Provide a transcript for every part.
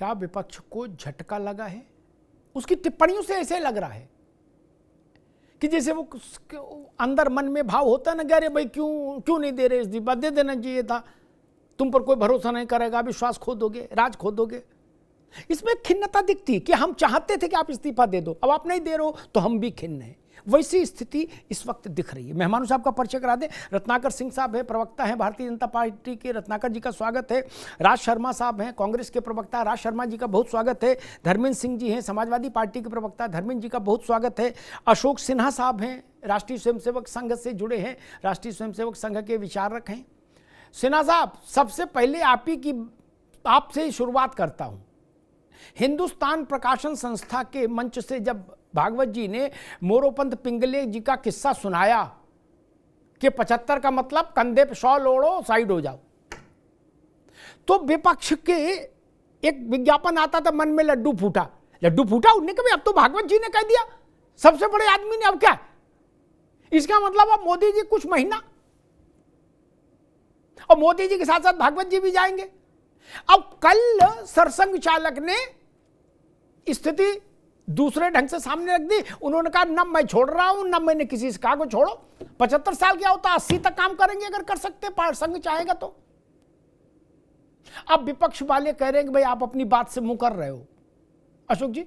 क्या विपक्ष को झटका लगा है? उसकी टिप्पणियों से ऐसे लग रहा है कि जैसे वो अंदर मन में भाव होता है ना कि अरे भाई क्यों नहीं दे रहे, इस्तीफा दे देना चाहिए था, तुम पर कोई भरोसा नहीं करेगा, विश्वास खो दोगे, राज खो दोगे। इसमें खिन्नता दिखती कि हम चाहते थे कि आप इस्तीफा दे दो, अब आप नहीं दे रहे हो तो हम भी खिन्न हैं। वैसी स्थिति इस वक्त दिख रही है। मेहमानों साहब का परिचय करा दें। रत्नाकर सिंह साहब है, प्रवक्ता हैं भारतीय जनता पार्टी के, रत्नाकर जी का स्वागत है। राज शर्मा साहब हैं, कांग्रेस के प्रवक्ता, राज शर्मा जी का बहुत स्वागत है। धर्मेंद्र सिंह जी हैं, समाजवादी पार्टी के प्रवक्ता, धर्मेंद्र जी का बहुत स्वागत है। अशोक सिन्हा साहब हैं, राष्ट्रीय स्वयंसेवक संघ से जुड़े हैं, राष्ट्रीय स्वयंसेवक संघ के विचारक हैं। सिन्हा साहब, सबसे पहले आपसे शुरुआत करता हूं। हिंदुस्तान प्रकाशन संस्था के मंच से जब भागवत जी ने मोरोपंत पिंगले जी का किस्सा सुनाया कि 75 का मतलब कंधे पे शॉल ओढ़ो, साइड हो जाओ, तो विपक्ष के एक विज्ञापन आता था, मन में लड्डू फूटा उन्हें कभी, अब तो भागवत जी ने कह दिया, सबसे बड़े आदमी ने, अब क्या, इसका मतलब अब मोदी जी कुछ महीना, और मोदी जी के साथ साथ भागवत जी भी जाएंगे। अब कल सरसंघ चालक ने स्थिति दूसरे ढंग से सामने रख दी। उन्होंने कहा न मैं छोड़ रहा हूं, न मैंने किसी से कहा को छोड़ो। 75 साल क्या होता, 80 तक काम करेंगे अगर कर सकते, संघ चाहेगा तो। अब विपक्ष वाले कह रहे हैं कि भाई आप अपनी बात से मुंह कर रहे हो। अशोक जी,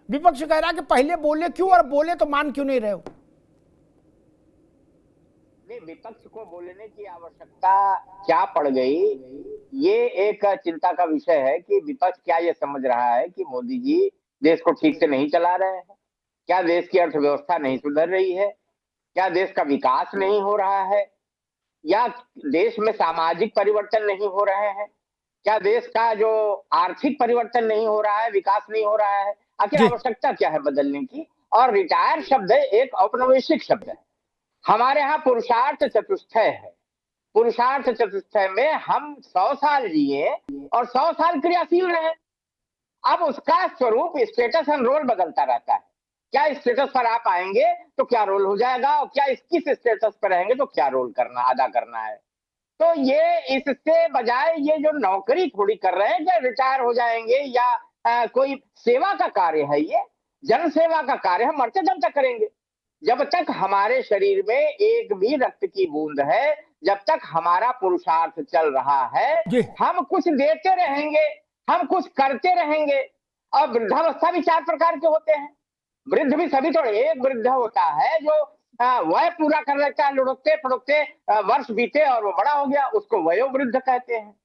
विपक्ष कह रहा है कि पहले बोले क्यों और बोले तो मान क्यों नहीं रहे हो? विपक्ष को बोलने की आवश्यकता क्या पड़ गई, ये एक चिंता का विषय है कि विपक्ष क्या ये समझ रहा है कि मोदी जी देश को ठीक से नहीं चला रहे हैं? क्या देश की अर्थव्यवस्था नहीं सुधर रही है? क्या देश का विकास नहीं हो रहा है? या देश में सामाजिक परिवर्तन नहीं हो रहे हैं? क्या देश का जो आर्थिक परिवर्तन नहीं हो रहा है, विकास नहीं हो रहा है? आखिर आवश्यकता क्या है बदलने की? और रिटायर शब्द एक औपनिवेशिक शब्द है। हमारे यहाँ पुरुषार्थ चतुष्टय है। पुरुषार्थ चतुष्टय में हम 100 साल जिए और 100 साल क्रियाशील रहे। अब उसका स्वरूप, स्टेटस एंड रोल बदलता रहता है। क्या स्टेटस पर आप आएंगे तो क्या रोल हो जाएगा, और क्या किस स्टेटस पर रहेंगे तो क्या रोल अदा करना है। तो ये इससे बजाय ये जो नौकरी थोड़ी कर रहे हैं, क्या रिटायर हो जाएंगे या कोई सेवा का कार्य है, ये जन सेवा का कार्य हम मरते दम तक करेंगे। जब तक हमारे शरीर में एक भी रक्त की बूंद है, जब तक हमारा पुरुषार्थ चल रहा है, हम कुछ देते रहेंगे, हम कुछ करते रहेंगे। और वृद्धावस्था भी 4 प्रकार के होते हैं। वृद्ध भी सभी थोड़े, एक वृद्ध होता है जो वह पूरा कर लेता है, लुढ़कते फुड़कते वर्ष बीते और वो बड़ा हो गया, उसको वयोवृद्ध कहते हैं।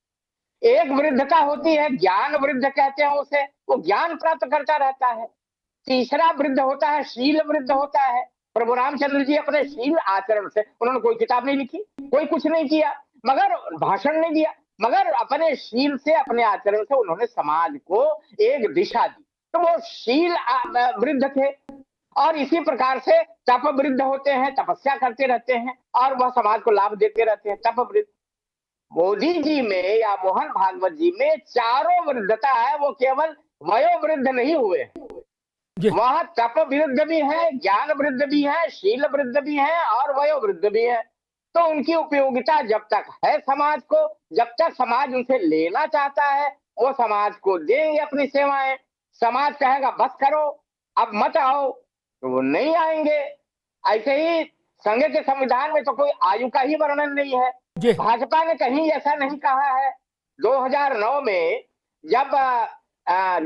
एक वृद्धता होती है ज्ञान वृद्ध कहते हैं उसे, वो ज्ञान प्राप्त करता रहता है। तीसरा वृद्ध होता है शील वृद्ध होता है। प्रभु रामचंद्र जी अपने शील आचरण से, उन्होंने कोई किताब नहीं लिखी, कोई कुछ नहीं किया, मगर भाषण नहीं दिया, मगर अपने शील से, अपने आचरण से उन्होंने समाज को एक दिशा दी, तो वो शील वृद्ध थे। और इसी प्रकार से तप वृद्ध होते हैं, तपस्या करते रहते हैं और वह समाज को लाभ देते रहते हैं, तप वृद्ध। मोदी जी में या मोहन भागवत जी में चारों वृद्धता है, वो केवल वयोवृद्ध नहीं हुए हैं, वह तप वृद्ध भी है, ज्ञान वृद्ध भी है, शील वृद्ध भी है और वयोवृद्ध भी है। तो उनकी उपयोगिता जब तक है समाज को, जब तक समाज उनसे लेना चाहता है, वो समाज को देंगे अपनी सेवाएं। समाज कहेगा बस करो, अब मत आओ, तो वो नहीं आएंगे। ऐसे ही संघ के संविधान में तो कोई आयु का ही वर्णन नहीं है। भाजपा ने कहीं ऐसा नहीं कहा है। 2009 में जब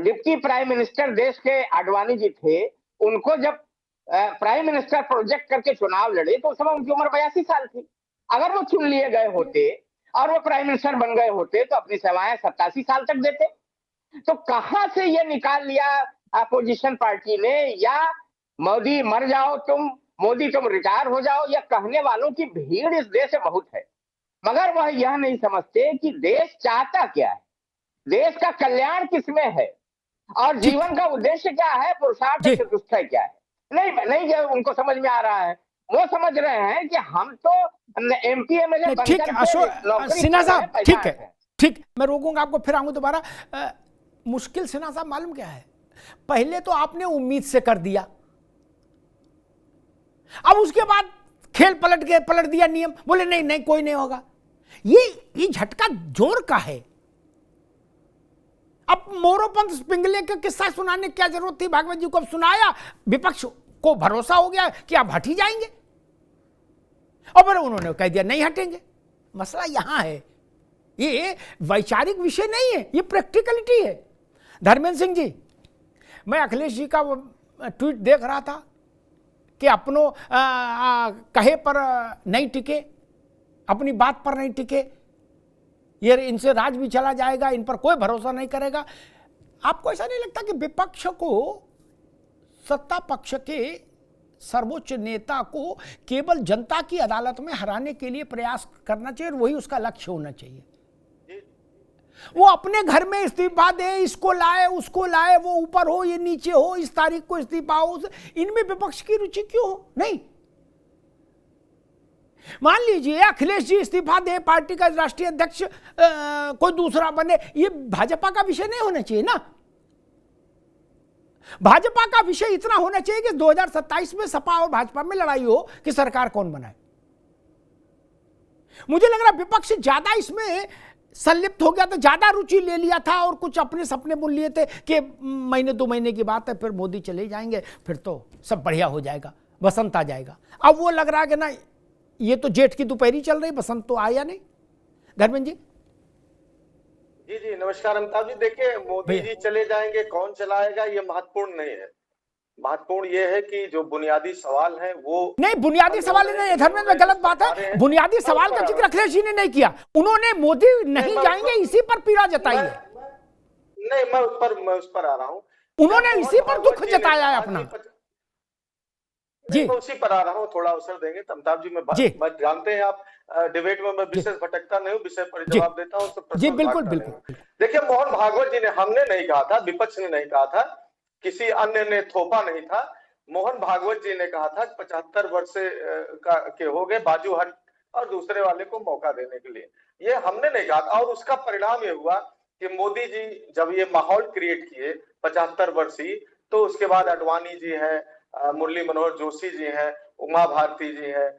डिप्टी प्राइम मिनिस्टर देश के आडवाणी जी थे, उनको जब प्राइम मिनिस्टर प्रोजेक्ट करके चुनाव लड़े तो उस समय उनकी उम्र 82 साल थी। अगर वो चुन लिए गए होते और वो प्राइम मिनिस्टर बन गए होते तो अपनी सेवाएं 87 साल तक देते। तो कहां से ये निकाल लिया अपोजिशन पार्टी ने, या मोदी मर जाओ तुम, मोदी तुम रिटायर हो जाओ, या कहने वालों की भीड़ इस देश में बहुत है, मगर वह यह नहीं समझते कि देश चाहता क्या है, देश का कल्याण किसमें है और जीवन का उद्देश्य क्या है, पुरुषार्थ चतुष्टय क्या है। नहीं उनको समझ में आ रहा है। वो समझ रहे हैं कि हम तो एमपी एमएलए बनकर, ठीक है सिन्हा साहब, ठीक है, ठीक, मैं रोकूंगा आपको, फिर आऊंगा दोबारा। मुश्किल सिन्हा साहब मालूम क्या है, पहले तो आपने उम्मीद से कर दिया, अब उसके बाद खेल पलट दिया नियम, बोले नहीं कोई नहीं होगा। ये झटका जोर का है। अब मोरोपंत पिंगले का किस्सा सुनाने की क्या जरूरत थी? भागवत जी को अब सुनाया, विपक्ष को भरोसा हो गया कि आप हट ही जाएंगे, और फिर उन्होंने कह दिया नहीं हटेंगे। मसला यहां है, ये वैचारिक विषय नहीं है, ये प्रैक्टिकलिटी है। धर्मेंद्र सिंह जी, मैं अखिलेश जी का ट्वीट देख रहा था कि अपनों कहे पर नहीं टिके, अपनी बात पर नहीं टिके, ये इनसे राज भी चला जाएगा, इन पर कोई भरोसा नहीं करेगा। आपको ऐसा नहीं लगता कि विपक्ष को, सत्ता पक्ष के सर्वोच्च नेता को केवल जनता की अदालत में हराने के लिए प्रयास करना चाहिए और वही उसका लक्ष्य होना चाहिए? वो अपने घर में इस्तीफा दे, इसको लाए उसको लाए, वो ऊपर हो ये नीचे हो, इस तारीख को इस्तीफा हो, इनमें विपक्ष की रुचि क्यों हो? नहीं, मान लीजिए अखिलेश जी इस्तीफा दे, पार्टी का राष्ट्रीय अध्यक्ष कोई दूसरा बने, ये भाजपा का विषय नहीं होना चाहिए ना। भाजपा का विषय इतना होना चाहिए कि 2027 में सपा और भाजपा में लड़ाई हो कि सरकार कौन बनाए। मुझे लग रहा विपक्ष ज्यादा इसमें संलिप्त हो गया, तो ज्यादा रुचि ले लिया था और कुछ अपने सपने बुन लिए थे कि महीने 2 महीने की बात है, फिर मोदी चले जाएंगे, फिर तो सब बढ़िया हो जाएगा, बसंत आ जाएगा। अब वो लग रहा है कि ना, ये तो जेठ की दोपहरी चल रही, बसंत तो आया नहीं। धर्मेंद्र जी। जी जी नमस्कार अमिताभ जी। देखिए, मोदी जी चले जाएंगे, कौन चलाएगा, ये महत्वपूर्ण नहीं है। महत्वपूर्ण ये है कि जो बुनियादी सवाल है वो नहीं, बुनियादी सवाल नहीं है धर्मेंद्र में, गलत बात है। बुनियादी सवाल का जिक्र अखिलेश जी ने नहीं किया, उन्होंने मोदी नहीं जाएंगे इसी पर पीड़ा जताई है। नहीं, मैं उस पर आ रहा हूँ। उन्होंने इसी पर दुख जताया है अपना। जी, मैं उसी पर आ रहा हूँ, थोड़ा अवसर देंगे तो अमिताभ जी। मैं जानते हैं आप डिबेट में मैं विशेष भटकता नहीं हूँ, विषय पर जवाब देता हूँ। जी बिल्कुल बिल्कुल। देखिए, मोहन भागवत जी ने, हमने नहीं कहा था, विपक्ष ने नहीं कहा था, किसी अन्य ने थोपा नहीं था। मोहन भागवत जी ने कहा था 75 वर्ष के हो गए, बाजू हट और दूसरे वाले को मौका देने के लिए। ये हमने नहीं कहा था, और उसका परिणाम ये हुआ कि मोदी जी जब ये माहौल क्रिएट किए 75 वर्षीय, तो उसके बाद अडवाणी जी है, मुरली मनोहर जोशी जी हैं, उमा भारती जी हैं,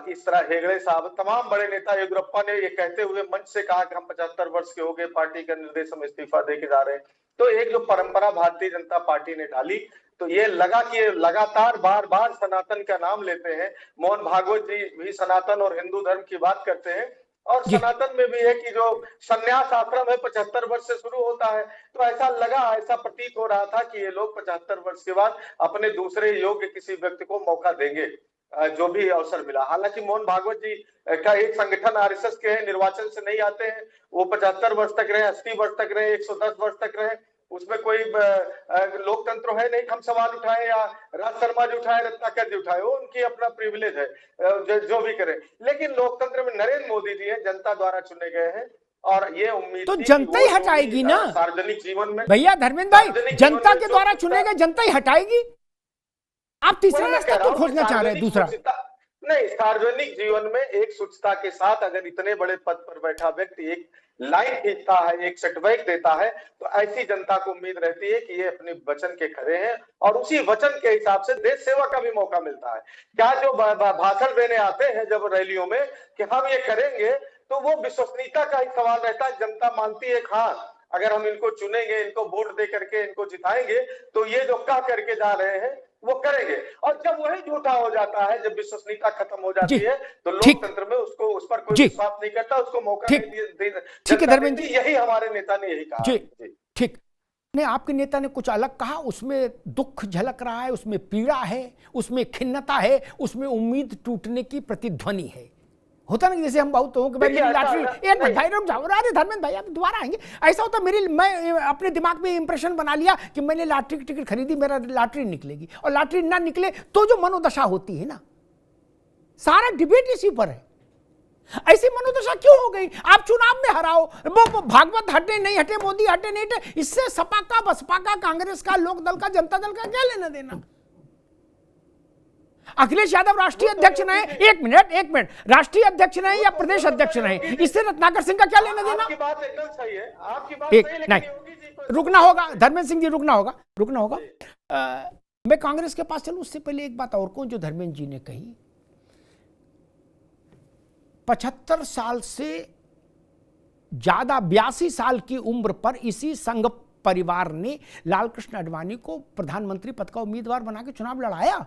इस तरह हेगड़े साहब, तमाम बड़े नेता, येदियुरप्पा ने ये कहते हुए मंच से कहा कि हम 75 वर्ष के हो गए, पार्टी का निर्देश हम इस्तीफा दे के जा रहे हैं। तो एक जो परंपरा भारतीय जनता पार्टी ने डाली, तो ये लगा कि ये लगातार बार बार सनातन का नाम लेते हैं। मोहन भागवत जी भी सनातन और हिंदू धर्म की बात करते हैं, और सनातन में भी है कि जो संन्यास आश्रम है 75 वर्ष से शुरू होता है। तो ऐसा लगा, ऐसा प्रतीत हो रहा था कि ये लोग 75 वर्ष के बाद अपने दूसरे योग्य किसी व्यक्ति को मौका देंगे, जो भी अवसर मिला। हालांकि मोहन भागवत जी का एक संगठन आरएसएस के हैं, निर्वाचन से नहीं आते हैं, वो 75 वर्ष तक रहे, 80 वर्ष तक रहे, 110 वर्ष तक रहे, उसमें कोई लोकतंत्र है नहीं। हम सवाल उठाए या राज शर्मा जी उठाए, रत्नाकर जी उठाए, वो उनकी अपना प्रिविलेज है, जो भी करे। लेकिन लोकतंत्र में नरेंद्र मोदी जी है, जनता द्वारा चुने गए हैं, और ये उम्मीद तो जनता ही हटाएगी ना सार्वजनिक जीवन में। भैया धर्मेंद्र भाई, जनता के द्वारा चुने गए, जनता ही हटाएगी। आप तीसरा रास्ता क्यों खोजना चाह रहे हैं? दूसरा नहीं, सार्वजनिक जीवन में एक शुचिता के साथ अगर इतने बड़े पद पर बैठा व्यक्ति एक लाइन खींचता है, एक सेटबैक देता है, तो ऐसी जनता को उम्मीद रहती है कि ये अपने वचन के खरे हैं, और उसी वचन के हिसाब से देश सेवा का भी मौका मिलता है। क्या जो भाषण देने आते हैं जब रैलियों में कि हम ये करेंगे, तो वो विश्वसनीयता का ही सवाल रहता है। जनता मानती है हाँ, अगर हम इनको चुनेंगे, इनको वोट दे करके इनको जिताएंगे, तो ये जो कह करके जा रहे हैं वो करेंगे। और जब वही झूठा हो जाता है, जब विश्वसनीयता खत्म हो जाती है, तो लोकतंत्र में उसको, उस पर कोई विश्वास नहीं करता, उसको मौका नहीं देता। ठीक है धर्मेंद्र जी, यही हमारे नेता ने यही कहा। जी ठीक ने, आपके नेता ने कुछ अलग कहा, उसमें दुख झलक रहा है, उसमें पीड़ा है, उसमें खिन्नता है, उसमें उम्मीद टूटने की प्रतिध्वनि है। होता ना, जैसे हम बहुत हो कि भाई मेरी लॉटरी, एक मिनट भाई रुक जाओ, अरे धर्मेंद्र भाई आप दोबारा आएंगे। ऐसा होता मैं अपने दिमाग में इंप्रेशन बना लिया कि मैंने लॉटरी की टिकट खरीदी, मेरा लॉटरी निकलेगी, और लॉटरी ना निकले तो जो मनोदशा होती है ना, सारा डिबेट इसी पर है। ऐसी मनोदशा क्यों हो गई? आप चुनाव में हराओ, वो भागवत हटे नहीं हटे, मोदी हटे नहीं हटे, इससे सपा का, बसपा का, कांग्रेस का, लोक दल का, जनता दल का क्या लेना देना? अखिलेश यादव राष्ट्रीय अध्यक्ष नहीं, एक मिनट, राष्ट्रीय अध्यक्ष नहीं या प्रदेश अध्यक्ष नहीं, इससे रत्नाकर सिंह का क्या लेना देना? आपकी बात एकदम सही है, आपकी बात सही है, नहीं, रुकना होगा धर्मेंद्र सिंह जी, रुकना होगा। मैं कांग्रेस के पास चलूं उससे पहले एक बात और कहूं, जो धर्मेंद्र जी ने कही, 75 साल से ज्यादा, 82 साल की उम्र पर इसी संघ परिवार ने लालकृष्ण आडवाणी को प्रधानमंत्री पद का उम्मीदवार बना के चुनाव लड़ाया।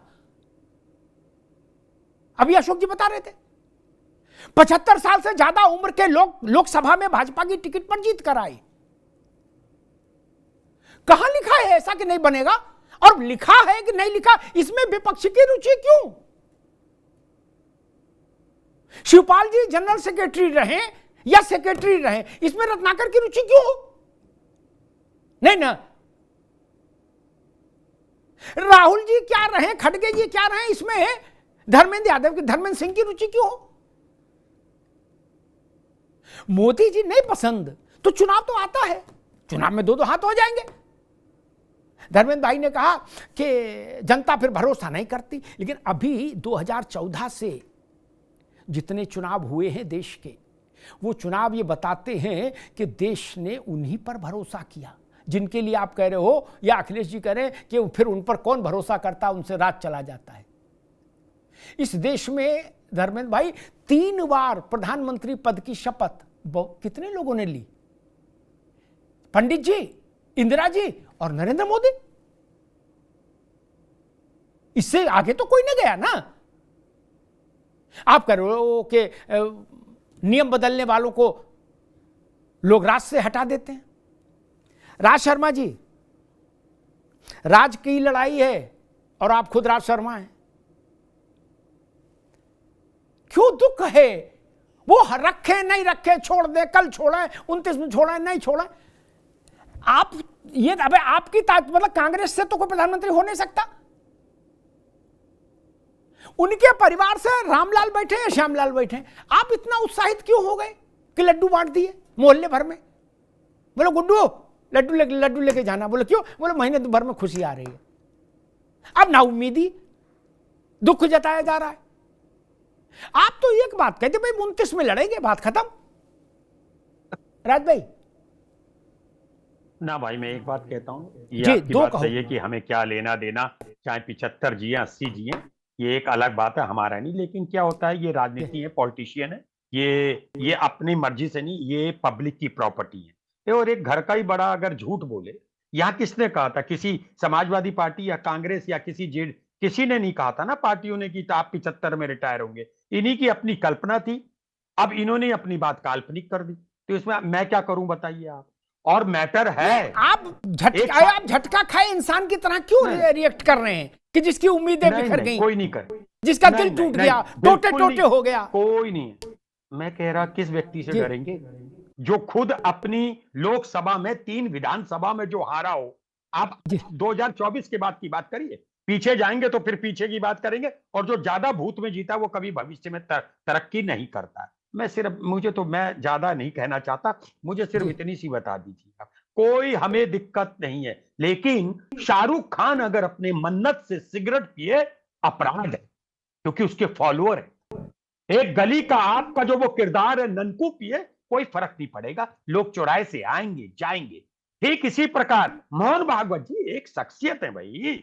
अभी अशोक जी बता रहे थे 75 साल से ज्यादा उम्र के लोग लोकसभा में भाजपा की टिकट पर जीत कर आए। कहां लिखा है ऐसा कि नहीं बनेगा? और लिखा है कि नहीं लिखा, इसमें विपक्ष की रुचि क्यों? शिवपाल जी जनरल सेक्रेटरी रहे या सेक्रेटरी रहे, इसमें रत्नाकर की रुचि क्यों हो? नहीं ना। राहुल जी क्या रहे, खड़गे जी क्या रहे, इसमें धर्मेंद्र यादव की, धर्मेंद्र सिंह की रुचि क्यों हो? मोदी जी नहीं पसंद तो चुनाव तो आता है, चुनाव में दो दो हाथ हो जाएंगे। धर्मेंद्र भाई ने कहा कि जनता फिर भरोसा नहीं करती, लेकिन अभी 2014 से जितने चुनाव हुए हैं देश के, वो चुनाव ये बताते हैं कि देश ने उन्हीं पर भरोसा किया जिनके लिए आप कह रहे हो या अखिलेश जी कह रहे हैं कि फिर उन पर कौन भरोसा करता, उनसे रात चला जाता है। इस देश में धर्मेंद्र भाई 3 बार प्रधानमंत्री पद की शपथ कितने लोगों ने ली? पंडित जी, इंदिरा जी और नरेंद्र मोदी। इससे आगे तो कोई नहीं गया ना। आप कह रहे हो कि नियम बदलने वालों को लोग राज से हटा देते हैं। राज शर्मा जी, राज की लड़ाई है और आप खुद राज शर्मा हैं। क्यों दुख है? वो रखे नहीं रखे, छोड़ दे, कल छोड़ा है, 29 में छोड़ा है, नहीं छोड़ा। आप ये अबे आपकी मतलब कांग्रेस से तो कोई प्रधानमंत्री हो नहीं सकता। उनके परिवार से रामलाल बैठे या श्यामलाल बैठे, आप इतना उत्साहित क्यों हो गए कि लड्डू बांट दिए मोहल्ले भर में? बोलो गुड्डू लड्डू लेके जाना। बोले क्यों? बोले महीने भर में खुशी आ रही है। अब ना उम्मीदी, दुख जताया जा रहा है। आप तो एक बात कहते भाई 29 में लड़ेंगे, बात खत्म। राज भाई ना भाई, मैं एक बात कहता हूँ, ये जी, आपकी दो बात कहो। सही है कि हमें क्या लेना देना, चाहे 75 जिए 80 जिए, ये एक अलग बात है, हमारा नहीं। लेकिन क्या होता है, ये राजनीति है, पॉलिटिशियन है, ये अपनी मर्जी से नहीं, ये पब्लिक की प्रॉपर्टी है। और एक घर का ही बड़ा अगर झूठ बोले, यहाँ किसने कहा था? किसी समाजवादी पार्टी या कांग्रेस या किसी ने नहीं कहा था ना, पार्टियों ने कि आप 75 में रिटायर होंगे। इन्हीं की अपनी कल्पना थी। अब इन्होंने अपनी बात काल्पनिक कर दी, तो इसमें मैं क्या करूं बताइए आप? और मैटर है, आप झटका खाए इंसान की तरह क्यों रिएक्ट कर रहे हैं कि जिसकी उम्मीदें बिखर गई, कोई नहीं कर, जिसका दिल टूट गया, टोटे टोटे हो गया। कोई नहीं है। मैं कह रहा किस व्यक्ति से डरेंगे जो खुद अपनी लोकसभा में 3 विधानसभा में जो हारा हो। आप 2024 के बाद की बात करिए, पीछे जाएंगे तो फिर पीछे की बात करेंगे। और जो ज्यादा भूत में जीता वो कभी भविष्य में तरक्की नहीं करता। मैं ज्यादा नहीं कहना चाहता, मुझे सिर्फ इतनी सी बता दीजिए। कोई हमें दिक्कत नहीं है, लेकिन शाहरुख खान अगर अपने मन्नत से सिगरेट पिए, अपराध है, क्योंकि उसके फॉलोअर है। एक गली का आपका जो वो किरदार है, ननकू पिए, कोई फर्क नहीं पड़ेगा, लोग चौराहे से आएंगे जाएंगे। ठीक इसी प्रकार मोहन भागवत जी एक शख्सियत है भाई,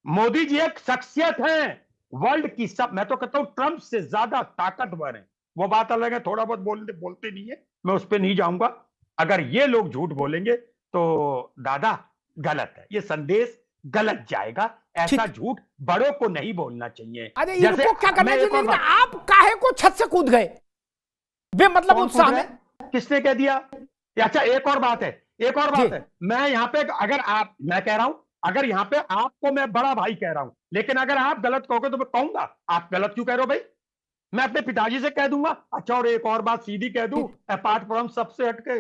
मोदी जी एक शख्सियत है, वर्ल्ड की सब, मैं तो कहता हूं ट्रंप से ज्यादा ताकतवर है। वो बात अलग है, थोड़ा बहुत बोलते नहीं है, मैं उस पर नहीं जाऊंगा। अगर ये लोग झूठ बोलेंगे तो दादा गलत है, ये संदेश गलत जाएगा। ऐसा झूठ बड़ों को नहीं बोलना चाहिए। अरे इनको क्या करना चाहिए? आप काहे को छत से कूद गए बेमतलब उत्साह में? किसने कह दिया? अच्छा एक और बात है, मैं यहाँ पे मैं कह रहा हूं, अगर यहाँ पे आपको मैं बड़ा भाई कह रहा हूं, लेकिन अगर आप गलत कहोगे तो मैं कहूंगा आप गलत क्यों कह रहे हो भाई? मैं अपने पिताजी से कह दूंगा। अच्छा, और एक और बात सीधी कह दूं, अपार्ट फ्रॉम सबसे हटके,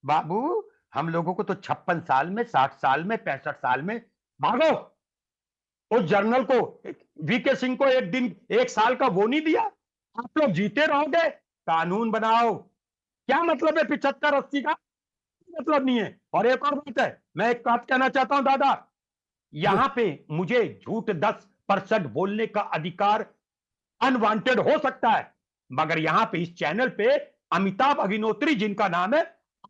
बाबू हम लोगों को तो 56 साल में, 60 साल में, 65 साल में भागो। उस जर्नल को, वीके सिंह को एक दिन 1 साल का वो नहीं दिया। आप लोग जीते रहोगे, कानून बनाओ। क्या मतलब है 75-80 का? मतलब नहीं है। और एक और बात है, मैं एक बात कहना चाहता हूं दादा, यहां पे मुझे झूठ 10% बोलने का अधिकार अनवांटेड हो सकता है, मगर यहां पे इस चैनल पे अमिताभ अग्निहोत्री जिनका नाम है,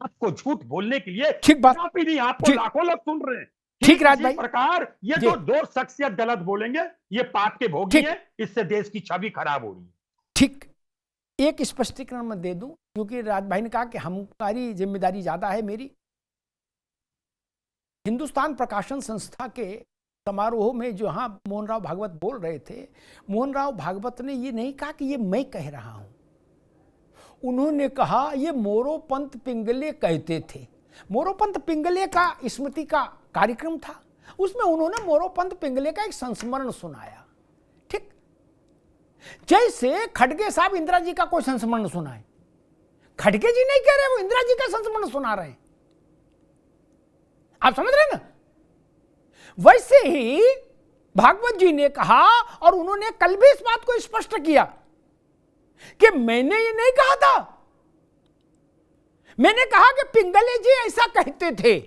आपको झूठ बोलने के लिए ठीक बात भी नहीं, आपको लाखों लोग सुन रहे हैं। ठीक राज भाई, प्रकार ये जो 2 शख्सियत गलत बोलेंगे, ये पाप के भोगी है, इससे देश की छवि खराब हो रही है। ठीक, एक स्पष्टीकरण मैं दे दूं, क्योंकि राज भाई ने कहा कि हमारी जिम्मेदारी ज्यादा है। मेरी हिंदुस्तान प्रकाशन संस्था के समारोह में जहां मोहन राव भागवत बोल रहे थे, मोहन राव भागवत ने ये नहीं कहा कि ये मैं कह रहा हूं, उन्होंने कहा ये मोरोपंत पिंगले कहते थे। मोरोपंत पिंगले का स्मृति का कार्यक्रम था, उसमें उन्होंने मोरोपंत पिंगले का एक संस्मरण सुनाया। ठीक जैसे खड़गे साहब इंदिरा जी का कोई संस्मरण सुनाए, खड़गे जी नहीं कह रहे, वो इंदिरा जी का संस्मरण सुना रहे हैं। आप समझ रहे हैं ना? वैसे ही भागवत जी ने कहा, और उन्होंने कल भी इस बात को स्पष्ट किया कि मैंने ये नहीं कहा था, मैंने कहा कि पिंगले जी ऐसा कहते थे।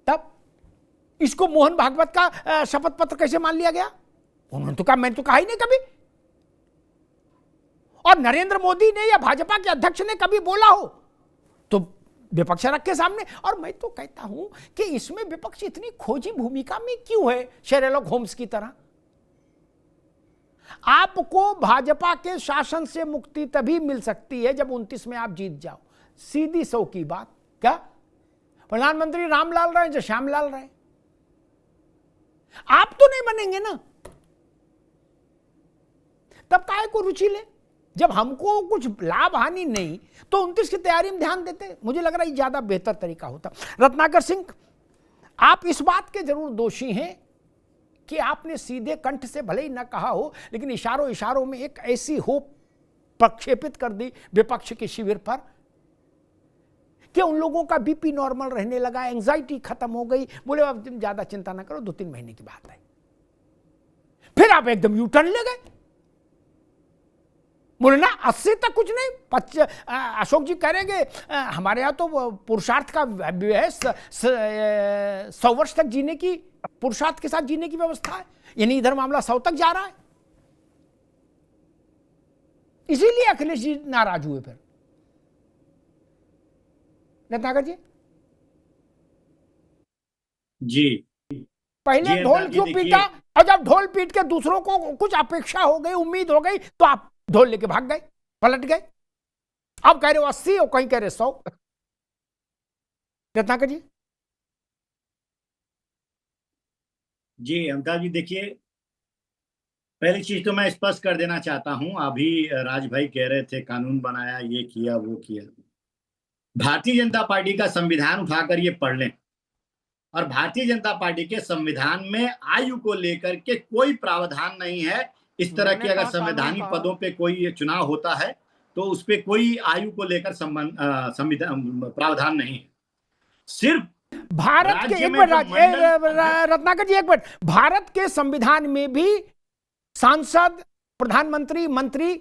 तब इसको मोहन भागवत का शपथ पत्र कैसे मान लिया गया? उन्होंने तो कहा, मैंने तो कहा ही नहीं कभी। और नरेंद्र मोदी ने या भाजपा के अध्यक्ष ने कभी बोला हो तो विपक्ष रख के सामने। और मैं तो कहता हूं कि इसमें विपक्ष इतनी खोजी भूमिका में क्यों है, शेरलॉक होम्स की तरह? आपको भाजपा के शासन से मुक्ति तभी मिल सकती है जब 29 में आप जीत जाओ। सीधी सौ की बात। क्या प्रधानमंत्री रामलाल रहे जो श्यामलाल रहे, आप तो नहीं बनेंगे ना। तब काहे को रुचि ले? जब हमको कुछ लाभ हानि नहीं तो 29 की तैयारी में ध्यान देते। मुझे लग रहा है ज्यादा बेहतर तरीका होता। रत्नाकर सिंह, आप इस बात के जरूर दोषी हैं कि आपने सीधे कंठ से भले ही न कहा हो, लेकिन इशारों इशारों में एक ऐसी होप प्रक्षेपित कर दी विपक्ष के शिविर पर कि उन लोगों का बीपी नॉर्मल रहने लगा, एंजाइटी खत्म हो गई। बोले अब तुम ज्यादा चिंता ना करो, 2-3 महीने की बात है। फिर आप एकदम यू टर्न ले गए, बोले ना 80 तक कुछ नहीं। अशोक जी कह रहे हमारे यहां तो पुरुषार्थ का है, 100 वर्ष तक जीने की, पुरुषार्थ के साथ जीने की व्यवस्था है, यानी इधर मामला 100 तक जा रहा है। इसीलिए अखिलेश जी नाराज हुए। फिर रत्नाकर जी पहले जी ढोल क्यों पीटा, और जब ढोल पीट के दूसरों को कुछ अपेक्षा हो गई, उम्मीद हो गई, तो आप ढोल लेके भाग गए, पलट गए। अब कह रहे हो 80 और कहीं कह रहे 100। रत्नाकर जी अमिताभ जी, देखिए पहली चीज तो मैं स्पष्ट कर देना चाहता हूं, अभी राज भाई कह रहे थे कानून बनाया, ये किया वो किया। भारतीय जनता पार्टी का संविधान उठाकर ये पढ़ लें, और भारतीय जनता पार्टी के संविधान में आयु को लेकर के कोई प्रावधान नहीं है। इस तरह के अगर संवैधानिक पदों पे कोई चुनाव होता है तो उस पे कोई आयु को लेकर संविधान प्रावधान नहीं है। सिर्फ भारत के एक मिनट रत्नाकर जी, एक मिनट, भारत के संविधान में भी सांसद, प्रधानमंत्री, मंत्री,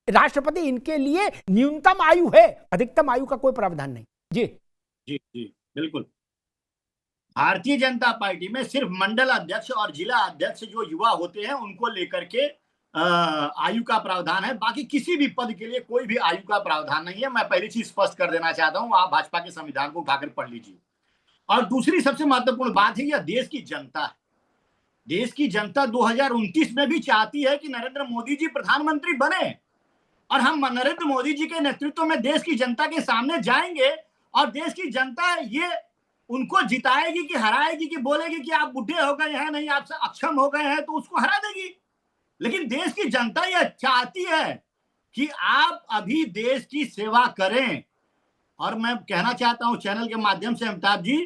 राष्ट्रपति, इनके लिए न्यूनतम आयु है, अधिकतम आयु का कोई प्रावधान नहीं। जी जी जी बिल्कुल। भारतीय जनता पार्टी में सिर्फ मंडल अध्यक्ष और जिला अध्यक्ष जो युवा होते हैं उनको लेकर के आयु का प्रावधान है, बाकी किसी भी पद के लिए कोई भी आयु का प्रावधान नहीं है। मैं पहली चीज स्पष्ट कर देना चाहता हूं, आप भाजपा के संविधान को उठाकर पढ़ लीजिए। और दूसरी सबसे महत्वपूर्ण बात है, यह देश की जनता है। देश की जनता 2029 में भी चाहती है कि नरेंद्र मोदी जी प्रधानमंत्री बने, और हम नरेंद्र मोदी जी के नेतृत्व में देश की जनता के सामने जाएंगे, और देश की जनता ये उनको जिताएगी कि हराएगी, कि बोलेगी कि आप बुढ़े हो गए हैं, नहीं आप अक्षम हो गए हैं, तो उसको हरा देगी। लेकिन देश की जनता यह चाहती है कि आप अभी देश की सेवा करें। और मैं कहना चाहता हूं चैनल के माध्यम से अमिताभ जी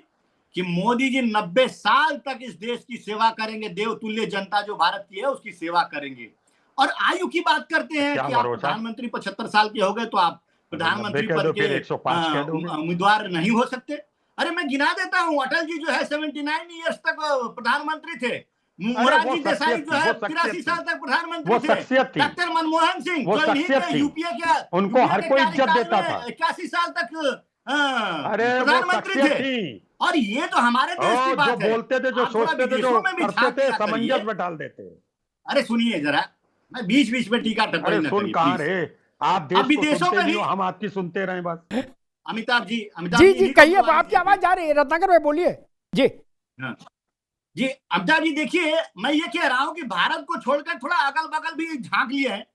कि मोदी जी 90 साल तक इस देश की सेवा करेंगे। देवतुल्य जनता जो भारत की है उसकी सेवा करेंगे। और आयु की बात करते हैं कि आप प्रधानमंत्री 75 साल के हो गए तो आप प्रधानमंत्री पद के उम्मीदवार नहीं हो सकते। अरे मैं गिना देता हूं, अटल जी जो है 79 ईयर्स तक प्रधानमंत्री थे। मोरारजी देसाई जो है 83 साल तक प्रधानमंत्री थे। डॉक्टर मनमोहन सिंह जो यूपीए के, उनको हर कोई इज्जत देता था, 81 साल तक प्रधानमंत्री थे। और ये तो हमारे देश की बात है। बोलते थे, जो सोचते थे, जो करते थे, समंजस में डाल देते। अरे सुनिए जरा, मैं बीच बीच में टीका टिप्पणी न करिए। कहां रहे आप? विदेशों में भी हम आपकी सुनते रहे बस। अमिताभ जी जी कहिए, आपकी आवाज आ रही है। रत्नाकर भाई बोलिए। जी जी अमिताभ जी, देखिए मैं ये कह रहा हूं कि भारत को छोड़कर थोड़ा अगल बगल भी झांक लिया है।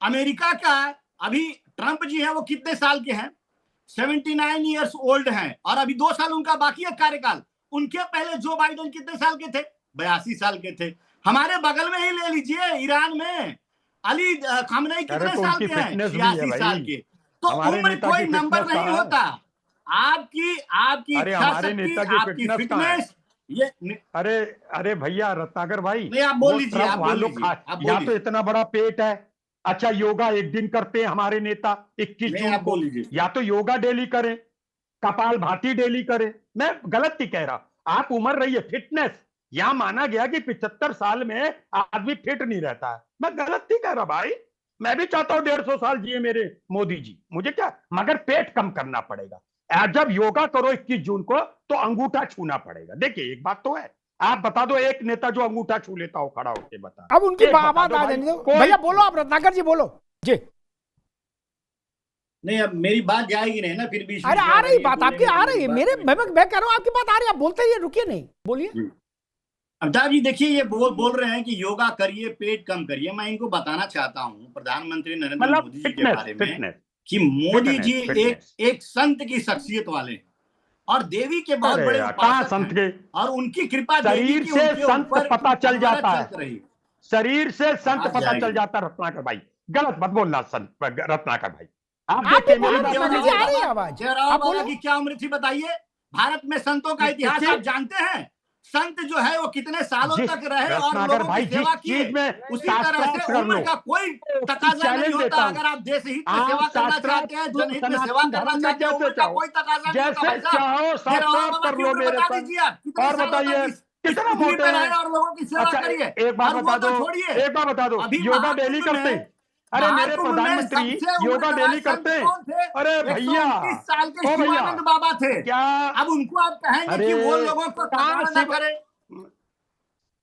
अमेरिका का अभी ट्रंप जी है, वो कितने साल के हैं? 79 ईयर्स ओल्ड हैं और अभी 2 साल उनका बाकी है कार्यकाल। उनके पहले जो बाइडेन कितने साल के थे? 82 साल के थे। हमारे बगल में ही ले लीजिए, ईरान में अली खामनेई कितने साल के हैं? 86 साल के। तो उम्र कोई नंबर नहीं होता। आपकी इच्छा शक्ति, आपकी फिटनेस, ये अरे भैया रत्नाकर भाई, नहीं आप बोल लीजिए, आप बोल लीजिए। या तो इतना बड़ा पेट है, अच्छा योगा एक दिन करते हैं हमारे नेता 21 जून को, या तो योगा डेली करें, कपाल भाती डेली करें। मैं गलत नहीं कह रहा, आप उम्र रही है, फिटनेस यहां माना गया कि 75 साल में आदमी फिट नहीं रहता है। मैं गलत नहीं कह रहा भाई, मैं भी चाहता हूं 150 साल जिए मेरे मोदी जी, मुझे क्या, मगर पेट कम करना पड़ेगा। जब योगा करो 21 जून को तो अंगूठा छूना पड़ेगा। देखिए एक बात तो है, आप बता दो एक नेता जो अंगूठा छू लेता हो खड़ा होके, बता। अब उनकी बात आ जाने दो भैया, बोलो आप, रत्नाकर जी बोलो जी। नहीं अब मेरी बात जाएगी नहीं ना फिर भी। अरे आ रही बात आपकी, आ रही है मेरे, मैं कह रहा हूं आपकी बात आ रही है, आप बोलते रहिए, रुकिए नहीं, बोलिए। अमिताभ जी देखिए, ये बोल रहे हैं कि योगा करिए, पेट कम करिए। मैं इनको बताना चाहता हूं प्रधानमंत्री नरेंद्र मोदी जी के बारे में कि मोदी जी एक संत की शख्सियत वाले हैं और देवी के बहुत बड़े उपासक हैं और उनकी कृपा शरीर से संत पता चल जाता है, शरीर से संत पता चल जाता है। रत्नाकर भाई गलत मत बोलना, संत रत्नाकर भाई आप देखिए मेरी बात की क्या उम्र थी बताइए? भारत में संतों का इतिहास आप जानते हैं? संत जो है वो कितने सालों तक रहे और लोगों की सेवा किए, उसी तरह से उम्र का कोई तकाजा नहीं होता। अगर आप देश हित में सेवा करना चाहते हैं, जनहित में सेवा करना चाहते हैं, उम्र का कोई तकाजा नहीं होता। बता दीजिए आप कितने बताइए कितना मोटे हैं और लोगों की सेवा करिए। एक बात बता दो, एक बात बता दो, योगा डेली करते हैं? अरे मेरे प्रधानमंत्री योगा डेली करते हैं? अरे भैया 129 साल के शिवानंद बाबा थे क्या? अब उनको आप कहेंगे कि वो लोगों को ना करें?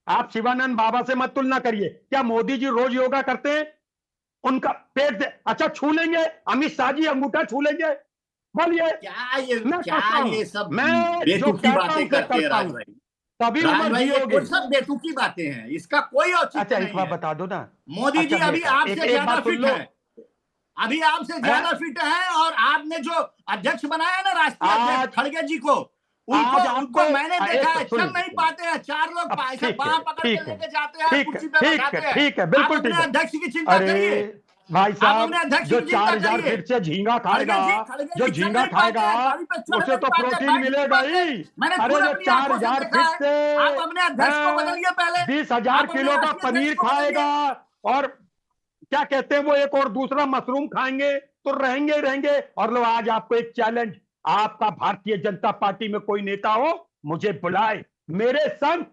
आप शिवानंद बाबा से मत तुलना करिए। क्या मोदी जी रोज योगा करते हैं? उनका पेट अच्छा छू लेंगे? अमित शाह जी अंगूठा छू लेंगे? बोलिए क्या ये सब बेतुकी बातें करते हैं राज भाई? तभी ये सब बेतुकी बातें हैं, इसका कोई औचित्य अच्छा नहीं एक बात बता दो ना, मोदी जी अभी आपसे ज्यादा फिट है, अभी आपसे ज्यादा फिट है और आपने जो अध्यक्ष बनाया ना राष्ट्रीय अध्यक्ष खड़गे जी को, उनको मैंने देखा है, चल नहीं पाते हैं, 4 लोग पैसा बाहर पकड़ के लेके जाते हैं, कुर्सी पे बैठाते हैं। ठीक है, बिल्कुल ठीक है। अध्यक्ष की चिंता करिए भाई साहब, जो 4000 फीट से झींगा खाएगा, जो झींगा खाएगा उसे तो प्रोटीन मिलेगा ही। अरे जो 4000 फीट से 20,000 किलो का पनीर खाएगा और क्या कहते हैं वो एक और दूसरा मशरूम खाएंगे तो रहेंगे ही रहेंगे। और लो आज आपको एक चैलेंज, आपका भारतीय जनता पार्टी में कोई नेता हो मुझे बुलाए, मेरे संग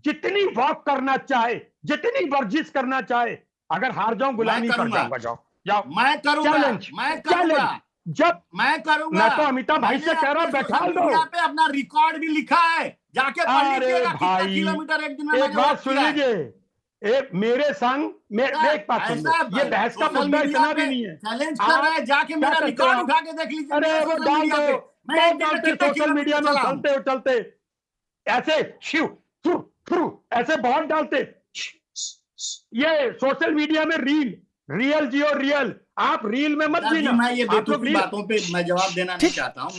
जितनी वॉक करना चाहे, जितनी वर्जिश करना चाहे, अगर हार जाऊं गुलामी कर जाऊंगा, जाओ मैं करूंगा, जब मैं करूंगा। मैं तो अमिताभ भाई से कह रहा हूं बैठा दो, पे अपना रिकॉर्ड भी लिखा है, जाके पढ़ लीजिएगा कितना किलोमीटर एक दिन में। एक बात सुन लीजिए, एक मेरे संग एक बात सुन लो, ये बहस का मुद्दा इतना भी नहीं है, चैलेंज कर रहे हैं, जाके मेरा रिकॉर्ड उठा के देख लीजिए। अरे वो डाल दो, सोशल मीडिया में चलते ऐसे शिव ऐसे बहुत डालते, ये सोशल मीडिया में रियल जियो रियल, आप रील में मत जीना। मैं ये बेतुकी बातों पे मैं जवाब देना नहीं चाहता हूं।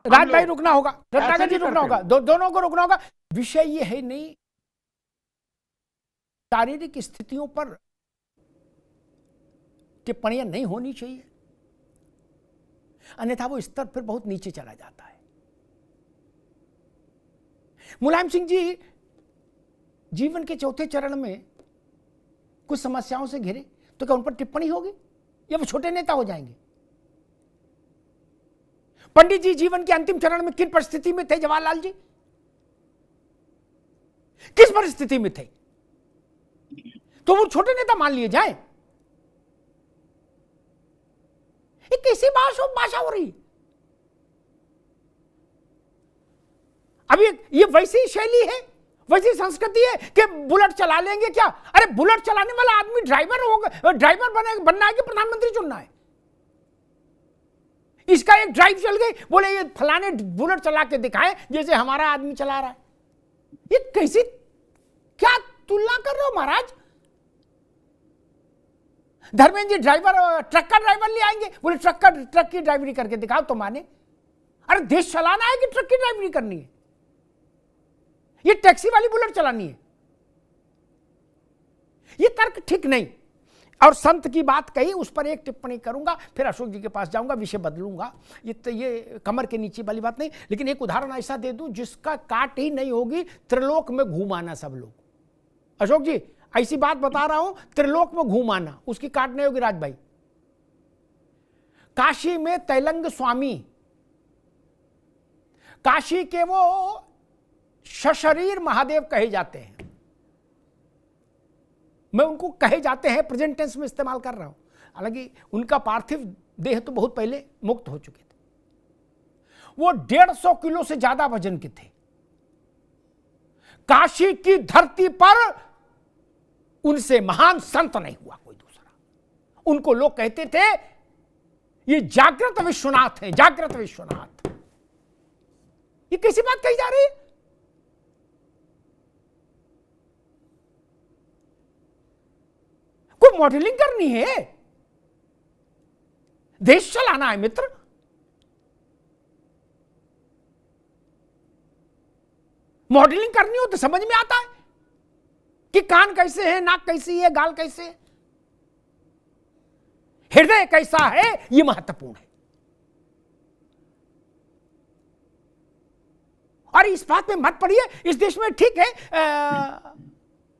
राज भाई रुकना होगा, रत्नाकर जी रुकना होगा, दोनों को रुकना होगा। विषय ये है नहीं शारीरिक स्थितियों पर टिप्पणियां नहीं होनी चाहिए, अन्यथा वो स्तर फिर बहुत नीचे चला जाता है। मुलायम सिंह जी जीवन के चौथे चरण में कुछ समस्याओं से घिरे तो क्या उन पर टिप्पणी होगी या वो छोटे नेता हो जाएंगे? पंडित जी जीवन के अंतिम चरण में किन परिस्थिति में थे? जवाहरलाल जी किस परिस्थिति में थे? तो वो छोटे नेता मान लिए जाए? ये कैसी भाषा हो रही? अभी ये वैसी शैली है, वैसी संस्कृति है कि बुलेट चला लेंगे क्या? अरे बुलेट चलाने वाला आदमी ड्राइवर होगा, ड्राइवर बनना है कि प्रधानमंत्री चुनना है? इसका एक ड्राइव चल गई, बोले ये फलाने बुलेट चला के दिखाएं जैसे हमारा आदमी चला रहा है। ये कैसी क्या तुलना कर रहे हो महाराज? धर्मेंद्र जी ड्राइवर, ट्रक का ड्राइवर ले आएंगे, बोले ट्रक की ड्राइवरी करके दिखाओ तो माने। अरे देश चलाना है कि ट्रक की ड्राइवरी करनी है? ये टैक्सी वाली बुलेट चलानी है? ये तर्क ठीक नहीं। और संत की बात कही, उस पर एक टिप्पणी करूंगा, फिर अशोक जी के पास जाऊंगा, विषय बदलूंगा। ये कमर के नीचे वाली बात नहीं, लेकिन एक उदाहरण ऐसा दे दूं जिसका काट ही नहीं होगी, त्रिलोक में घूम आना सब लोग। अशोक जी ऐसी बात बता रहा हूं, त्रिलोक में घूम आना, उसकी काट नहीं होगी राज भाई। काशी में तैलंग स्वामी, काशी के वो सशरीर महादेव कहे जाते हैं, मैं उनको कहे जाते हैं प्रेजेंट टेंस में इस्तेमाल कर रहा हूं, हालांकि उनका पार्थिव देह तो बहुत पहले मुक्त हो चुके थे। वो 150 किलो से ज्यादा वजन के थे। काशी की धरती पर उनसे महान संत नहीं हुआ कोई दूसरा। उनको लोग कहते थे ये जागृत विश्वनाथ है, जागृत विश्वनाथ। ये कैसी बात कही जा रही है? कोई मॉडलिंग करनी है, देश चलाना है मित्र। मॉडलिंग करनी हो तो समझ में आता है कि कान कैसे है, नाक कैसी है, गाल कैसे है, हृदय कैसा है, यह महत्वपूर्ण है। और इस बात में मत पड़िए, इस देश में ठीक है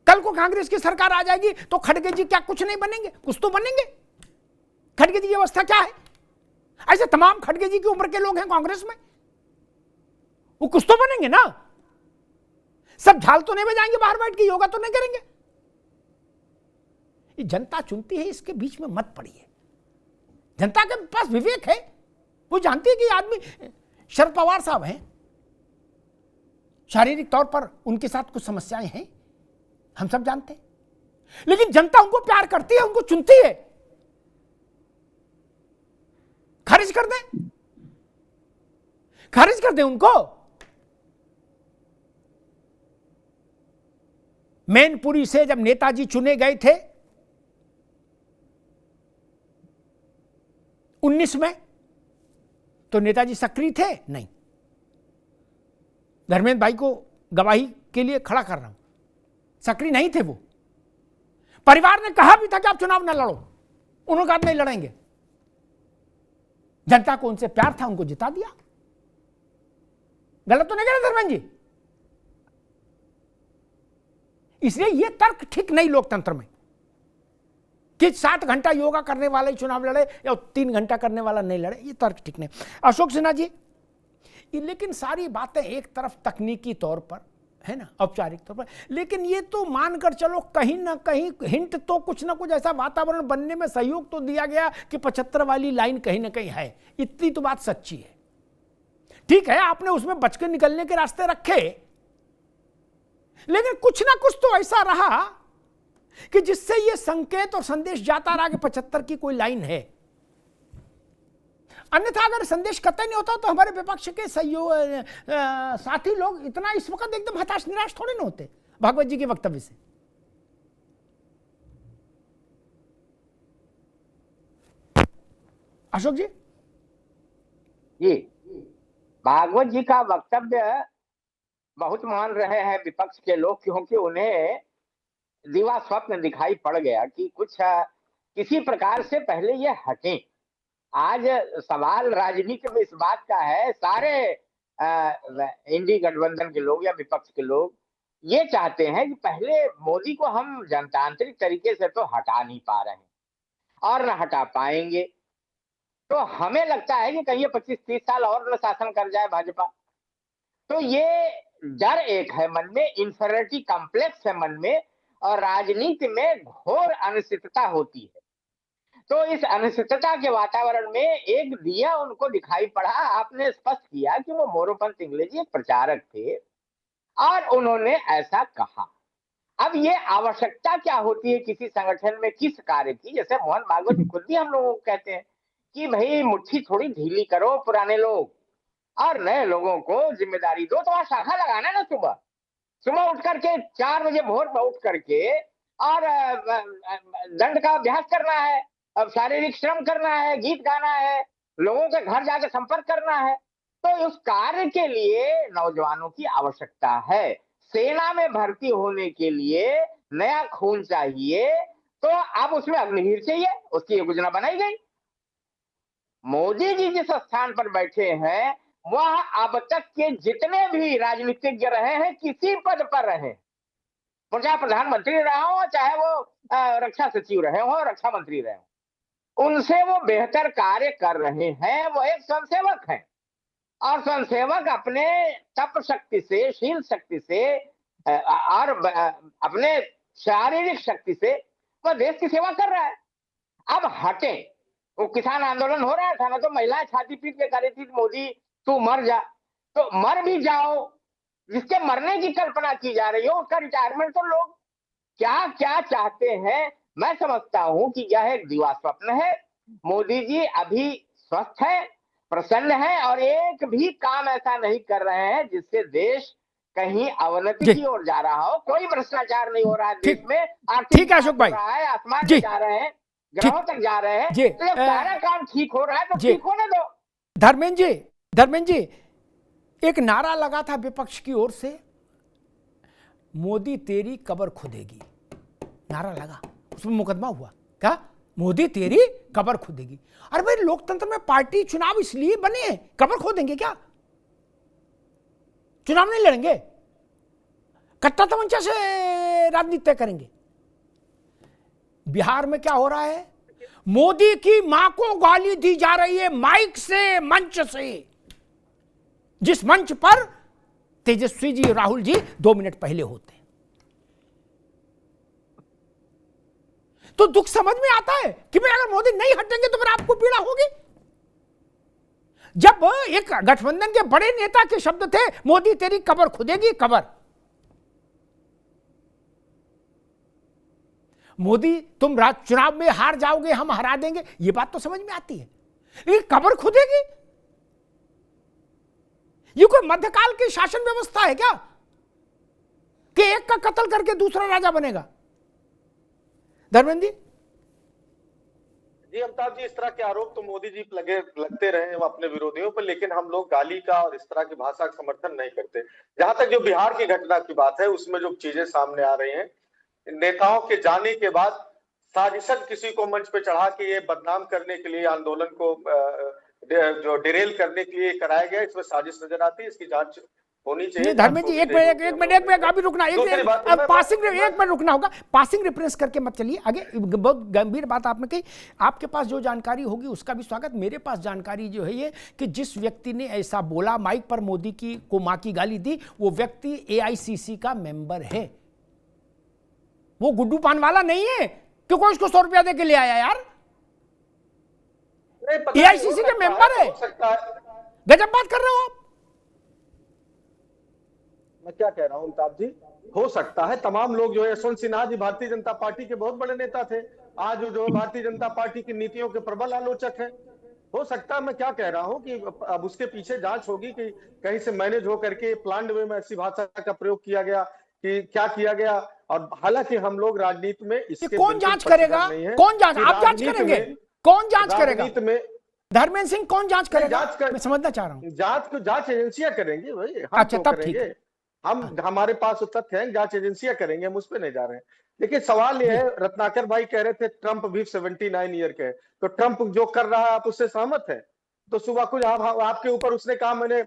कल को कांग्रेस की सरकार आ जाएगी तो खड़गे जी क्या कुछ नहीं बनेंगे? कुछ तो बनेंगे। खड़गे जी की अवस्था क्या है? ऐसे तमाम खड़गे जी की उम्र के लोग हैं कांग्रेस में, वो कुछ तो बनेंगे ना। सब झाल तो नहीं बजाएंगे बाहर बैठ के, योगा तो नहीं करेंगे। ये जनता चुनती है, इसके बीच में मत पड़िए। जनता के पास विवेक है, वो जानती है कि आदमी, शरद पवार साहब हैं, शारीरिक तौर पर उनके साथ कुछ समस्याएं हैं, हम सब जानते हैं, लेकिन जनता उनको प्यार करती है, उनको चुनती है। खारिज कर दें, खारिज कर दें उनको। मैनपुरी से जब नेताजी चुने गए थे 19 में, तो नेताजी सक्रिय थे? नहीं। धर्मेंद्र भाई को गवाही के लिए खड़ा कर रहा हूं, सक्रिय नहीं थे वो। परिवार ने कहा भी था कि आप चुनाव न लड़ो, उन्होंने कहा नहीं लड़ेंगे। जनता को उनसे प्यार था, उनको जिता दिया। गलत तो नहीं कह रहे धर्मेंद्र जी? इसलिए यह तर्क ठीक नहीं लोकतंत्र में कि 7 घंटा योगा करने वाला ही चुनाव लड़े या 3 घंटा करने वाला नहीं लड़े, यह तर्क ठीक नहीं। अशोक सिन्हा जी, लेकिन सारी बातें एक तरफ तकनीकी तौर पर है ना, औपचारिक तौर पर, लेकिन ये तो मानकर चलो कहीं ना कहीं हिंट तो कुछ ना कुछ ऐसा वातावरण बनने में सहयोग तो दिया गया कि 75 वाली लाइन कहीं ना कहीं है। इतनी तो बात सच्ची है। ठीक है, आपने उसमें बच के निकलने के रास्ते रखे, लेकिन कुछ ना कुछ तो ऐसा रहा कि जिससे यह संकेत और संदेश जाता रहा कि 75 की कोई लाइन है। अन्यथा अगर संदेश कतई नहीं होता तो हमारे विपक्ष के साथी लोग इतना इस वक्त एकदम हताश निराश थोड़े ना होते भागवत जी के वक्तव्य से। अशोक जी, जी भागवत जी का वक्तव्य बहुत मान रहे हैं विपक्ष के लोग, क्योंकि उन्हें दिवा स्वप्न दिखाई पड़ गया कि कुछ किसी प्रकार से पहले ये हटें। आज सवाल राजनीति में इस बात का है, सारे इंडी गठबंधन के लोग या विपक्ष के लोग ये चाहते हैं कि पहले मोदी को हम जनतांत्रिक तरीके से तो हटा नहीं पा रहे हैं और न हटा पाएंगे, तो हमें लगता है कि कहीं ये 25-30 साल और न शासन कर जाए भाजपा। तो ये डर एक है मन में, इंफीरियरिटी कॉम्प्लेक्स है मन में, और राजनीति में घोर अनिश्चितता होती है। तो इस अनिश्चितता के वातावरण में एक दिया उनको दिखाई पड़ा। आपने स्पष्ट किया कि वो मोरोपंत इंगले एक प्रचारक थे और उन्होंने ऐसा कहा। अब ये आवश्यकता क्या होती है किसी संगठन में किस कार्य की? जैसे मोहन भागवत जी खुद भी हम लोगों को कहते हैं कि भाई मुट्ठी थोड़ी ढीली करो पुराने लोग और नए लोगों को जिम्मेदारी दो। तो वहां शाखा लगाना ना, सुबह सुबह उठ करके 4 बजे भोर में उठ करके और दंड का अभ्यास करना है, अब शारीरिक श्रम करना है, गीत गाना है, लोगों के घर जाकर संपर्क करना है। तो उस कार्य के लिए नौजवानों की आवश्यकता है। सेना में भर्ती होने के लिए नया खून चाहिए, तो अब उसमें अग्निवीर चाहिए, उसकी योजना बनाई गई। मोदी जी जिस स्थान पर बैठे हैं वह अब तक के जितने भी राजनीतिज्ञ रहे हैं, किसी पद पर रहे, चाहे प्रधानमंत्री रहे हो, चाहे वो रक्षा सचिव रहे हो, रक्षा मंत्री रहे हो, उनसे वो बेहतर कार्य कर रहे हैं। वो एक स्वयंसेवक हैं और स्वयंसेवक अपने तप शक्ति से, शील शक्ति से और अपने शारीरिक शक्ति से वह देश की सेवा कर रहा है। अब हटे, वो किसान आंदोलन हो रहा था ना, तो महिलाएं छाती पीट के कह रही थी मोदी तू मर जा, तो मर भी जाओ। जिसके मरने की कल्पना की जा रही हो उसका रिटायरमेंट तो लोग क्या क्या चाहते हैं। मैं समझता हूं कि यह एक दिवा स्वप्न है। मोदी जी अभी स्वस्थ है, प्रसन्न है और एक भी काम ऐसा नहीं कर रहे हैं जिससे देश कहीं अवनति की ओर जा रहा हो। कोई भ्रष्टाचार नहीं हो रहा है देश में, ठीक है अशोक भाई, आसमान में जा रहे हैं, ग्रहों तक जा रहे हैं। तो जब सारा काम ठीक हो रहा है तो ठीक होने दो। धर्मेंद्र जी, एक नारा लगा था विपक्ष की ओर से, मोदी तेरी कब्र खुदेगी, नारा लगा, उसमें मुकदमा हुआ। क्या? मोदी तेरी कब्र खुदेगी। अरे भाई, लोकतंत्र में पार्टी चुनाव इसलिए बने, कब्र खोदेंगे क्या? चुनाव नहीं लड़ेंगे, कट्टा तमंचा से राजनीति तय करेंगे। बिहार में क्या हो रहा है? मोदी की मां को गाली दी जा रही है माइक से, मंच से, जिस मंच पर तेजस्वी जी, राहुल जी 2 मिनट पहले होते हैं। तो दुख समझ में आता है कि भाई अगर मोदी नहीं हटेंगे तो फिर आपको पीड़ा होगी। जब एक गठबंधन के बड़े नेता के शब्द थे, मोदी तेरी कब्र खुदेगी, कब्र। मोदी तुम चुनाव में हार जाओगे, हम हरा देंगे, ये बात तो समझ में आती है, लेकिन कब्र खुदेगी, ये कोई मध्यकाल की शासन व्यवस्था है क्या कि एक का कत्ल करके दूसरा राजा बनेगा? धर्मेंद्र जी, अमिताभ जी, इस तरह के आरोप तो मोदी जी लगते रहे हैं अपने विरोधियों पर, लेकिन हम लोग गाली का और इस तरह की भाषा का समर्थन नहीं करते। जहां तक जो बिहार की घटना की बात है, उसमें जो चीजें सामने आ रही हैं, नेताओं के जाने के बाद साजिशन किसी को मंच पे चढ़ा के ये बदनाम करने के लिए, आंदोलन को जो डिरेल करने के लिए कराया गया, इसमें साजिश नजर आती है। इसकी जांच होनी चाहिए। धर्मेंद्र जी, एक मिनट अभी रुकना, पासिंग एक मिनट रुकना होगा, पासिंग रेफरेंस करके मत चलिए आगे। बहुत गंभीर बात आपने कही, आपके पास जो जानकारी होगी उसका भी स्वागत। मेरे पास जानकारी जो है ये कि जिस व्यक्ति ने ऐसा बोला, माइक पर मोदी की को मां की गाली दी, वो व्यक्ति एआईसीसी का मेंबर है, वो गुड्डू पान वाला नहीं है कि कोई उसको 100 रुपया दे के ले आया। यार एआईसीसी के मेंबर है, गजब बात कर रहे हो आप। मैं क्या कह रहा हूं अमिताभ जी, हो सकता है तमाम लोग जो है, यशवंत सिन्हा जी भारतीय जनता पार्टी के बहुत बड़े नेता थे, आज जो भारतीय जनता पार्टी की नीतियों के प्रबल आलोचक हैं। हो सकता है, मैं क्या कह रहा हूं कि अब उसके पीछे जांच होगी कि कहीं से मैनेज होकर के प्लान्ड वे में ऐसी भाषा का प्रयोग किया गया कि क्या किया गया। और हालांकि हम लोग राजनीति में इसके कौन जांच करेगा? कौन जांच? आप जांच करेंगे? कौन जांच करेगा? धर्मेंद्र सिंह कौन जांच करेगा? मैं समझना चाह रहा हूं। जांच एजेंसियां करेंगी भाई, हम अच्छा, तब करेंगे। हम हमारे पास तथ्य हैं, जांच एजेंसियां करेंगे, हम उस पर नहीं जा रहे हैं। लेकिन सवाल यह है, रत्नाकर भाई कह रहे थे ट्रंप भी 79 ईयर के, तो ट्रंप जो कर रहा है आप उससे सहमत है? तो सुबह कुछ आपके ऊपर उसने कहा मैंने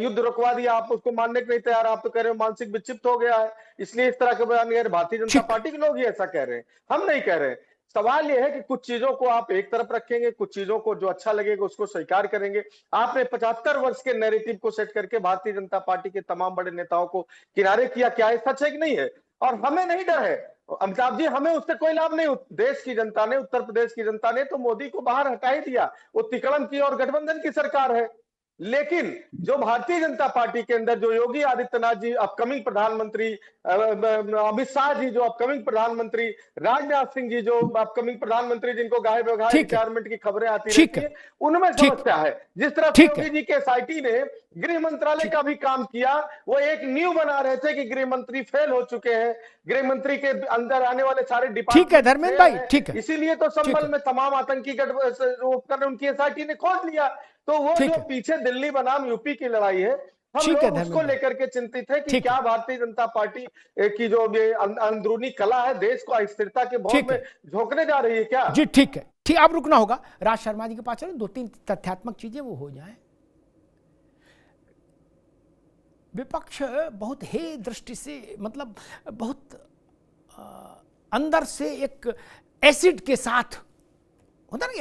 युद्ध रुकवा दिया, आप उसको मानने के नहीं तैयार, आप तो कह रहे हो मानसिक विक्षिप्त हो गया है, इसलिए इस तरह के बयान। भारतीय जनता पार्टी के लोग ही ऐसा कह रहे हैं, हम नहीं कह रहे। सवाल यह है कि कुछ चीजों को आप एक तरफ रखेंगे, कुछ चीजों को जो अच्छा लगेगा उसको स्वीकार करेंगे। आपने 75 वर्ष के नैरेटिव को सेट करके भारतीय जनता पार्टी के तमाम बड़े नेताओं को किनारे किया, क्या ये सच है कि नहीं है? और हमें नहीं डर है अमिताभ जी, हमें उससे कोई लाभ नहीं। देश की जनता ने, उत्तर प्रदेश की जनता ने तो मोदी को बाहर हटा ही दिया, वो तिकड़म की और गठबंधन की सरकार है। लेकिन जो भारतीय जनता पार्टी के अंदर जो योगी आदित्यनाथ जी अपकमिंग प्रधानमंत्री, अमित शाह जी जो अपकमिंग प्रधानमंत्री, राजनाथ सिंह जी जो अपकमिंग प्रधानमंत्री जिनको गाय बगाए ठीक है। रिटायरमेंट की खबरें आती ठीक रहती है। है, उनमें ठीक समस्या है। जिस तरह ठीक योगी है। जी के एसआईटी ने गृह मंत्रालय का भी काम किया, वो एक न्यू बना रहे थे कि गृह मंत्री फेल हो चुके हैं, गृह मंत्री के अंदर आने वाले सारे ठीक है डिपार्टमेंट धर्मेंद्र फेल भाई, हैं। ठीक है। इसीलिए तो ठीक संभल है। में तमाम आतंकी उपकरण उनकी एसआईटी ने खोज लिया। तो वो ठीक जो है। पीछे दिल्ली बनाम यूपी की लड़ाई है, हम ठीक है लोग उसको धर्मेंद्र भाई, लेकर के चिंतित है कि ठीक क्या है। भारतीय जनता पार्टी की जो ये अंदरूनी कला है देश को अस्थिरता के भौं ठीक में है झोंकने जा रही है क्या? जी, ठीक है। ठीक, अब रुकना होगा। राज शर्मा जी के पास चलो, 2-3 तथ्यात्मक चीजें वो हो जाएं। विपक्ष बहुत हे दृष्टि से, मतलब बहुत अंदर से एक एसिड के साथ होता ना,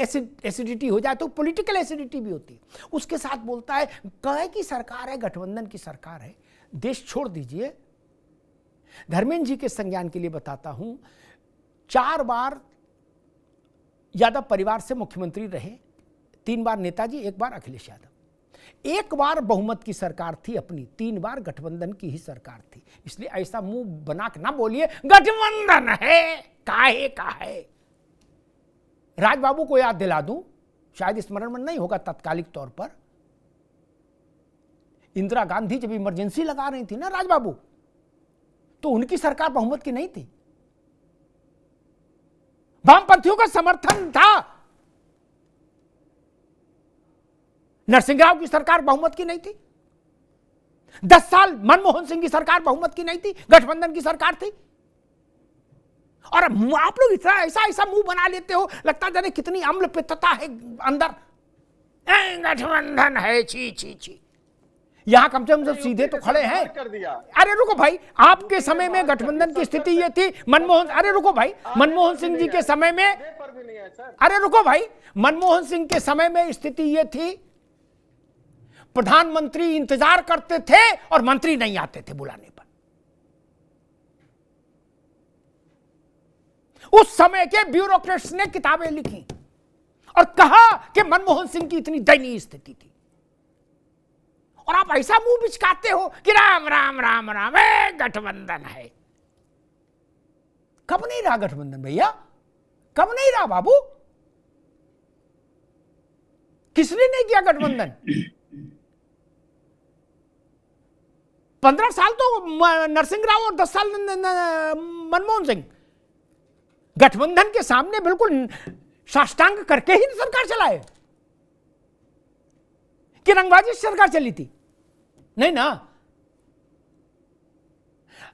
एसिडिटी हो जाए तो पॉलिटिकल एसिडिटी भी होती है, उसके साथ बोलता है कहे की सरकार है, गठबंधन की सरकार है, देश छोड़ दीजिए। धर्मेंद्र जी के संज्ञान के लिए बताता हूं, 4 बार यादव परिवार से मुख्यमंत्री रहे, 3 बार नेताजी, 1 बार अखिलेश यादव, 1 बार बहुमत की सरकार थी अपनी, 3 बार गठबंधन की ही सरकार थी। इसलिए ऐसा मुंह बना के ना बोलिए गठबंधन है, काहे का है। राजबाबू को याद दिला दूं, शायद स्मरण में नहीं होगा तत्कालिक तौर पर, इंदिरा गांधी जब इमरजेंसी लगा रही थी ना राजबाबू, तो उनकी सरकार बहुमत की नहीं थी, वामपंथियों का समर्थन था। नरसिंह राव की सरकार बहुमत की नहीं थी, 10 साल मनमोहन सिंह की सरकार बहुमत की नहीं थी, गठबंधन की सरकार थी। और आप लोग इतना ऐसा ऐसा मुंह बना लेते हो, लगता जाने कितनी अम्ल पित्तता है अंदर। गठबंधन है, छी छी छी। यहां कम से कम सब सीधे तो खड़े हैं। कर दिया। अरे रुको भाई, आपके समय में गठबंधन की स्थिति ये थी, मनमोहन, अरे रुको भाई, मनमोहन सिंह जी के समय में, पर भी नहीं है सर। अरे रुको भाई, मनमोहन सिंह के समय में स्थिति ये थी, प्रधानमंत्री इंतजार करते थे और मंत्री नहीं आते थे बुलाने पर। उस समय के ब्यूरोक्रेट्स ने किताबें लिखी और कहा कि मनमोहन सिंह की इतनी दयनीय स्थिति थी, और आप ऐसा मुंह बिचकाते हो कि राम राम राम राम गठबंधन है। कब नहीं रहा गठबंधन भैया, कब नहीं रहा बाबू, किसने नहीं किया गठबंधन? 15 साल तो नरसिंह राव और 10 साल मनमोहन सिंह गठबंधन के सामने बिल्कुल साष्टांग करके ही सरकार चलाए कि रंगबाजी सरकार चली थी? नहीं ना।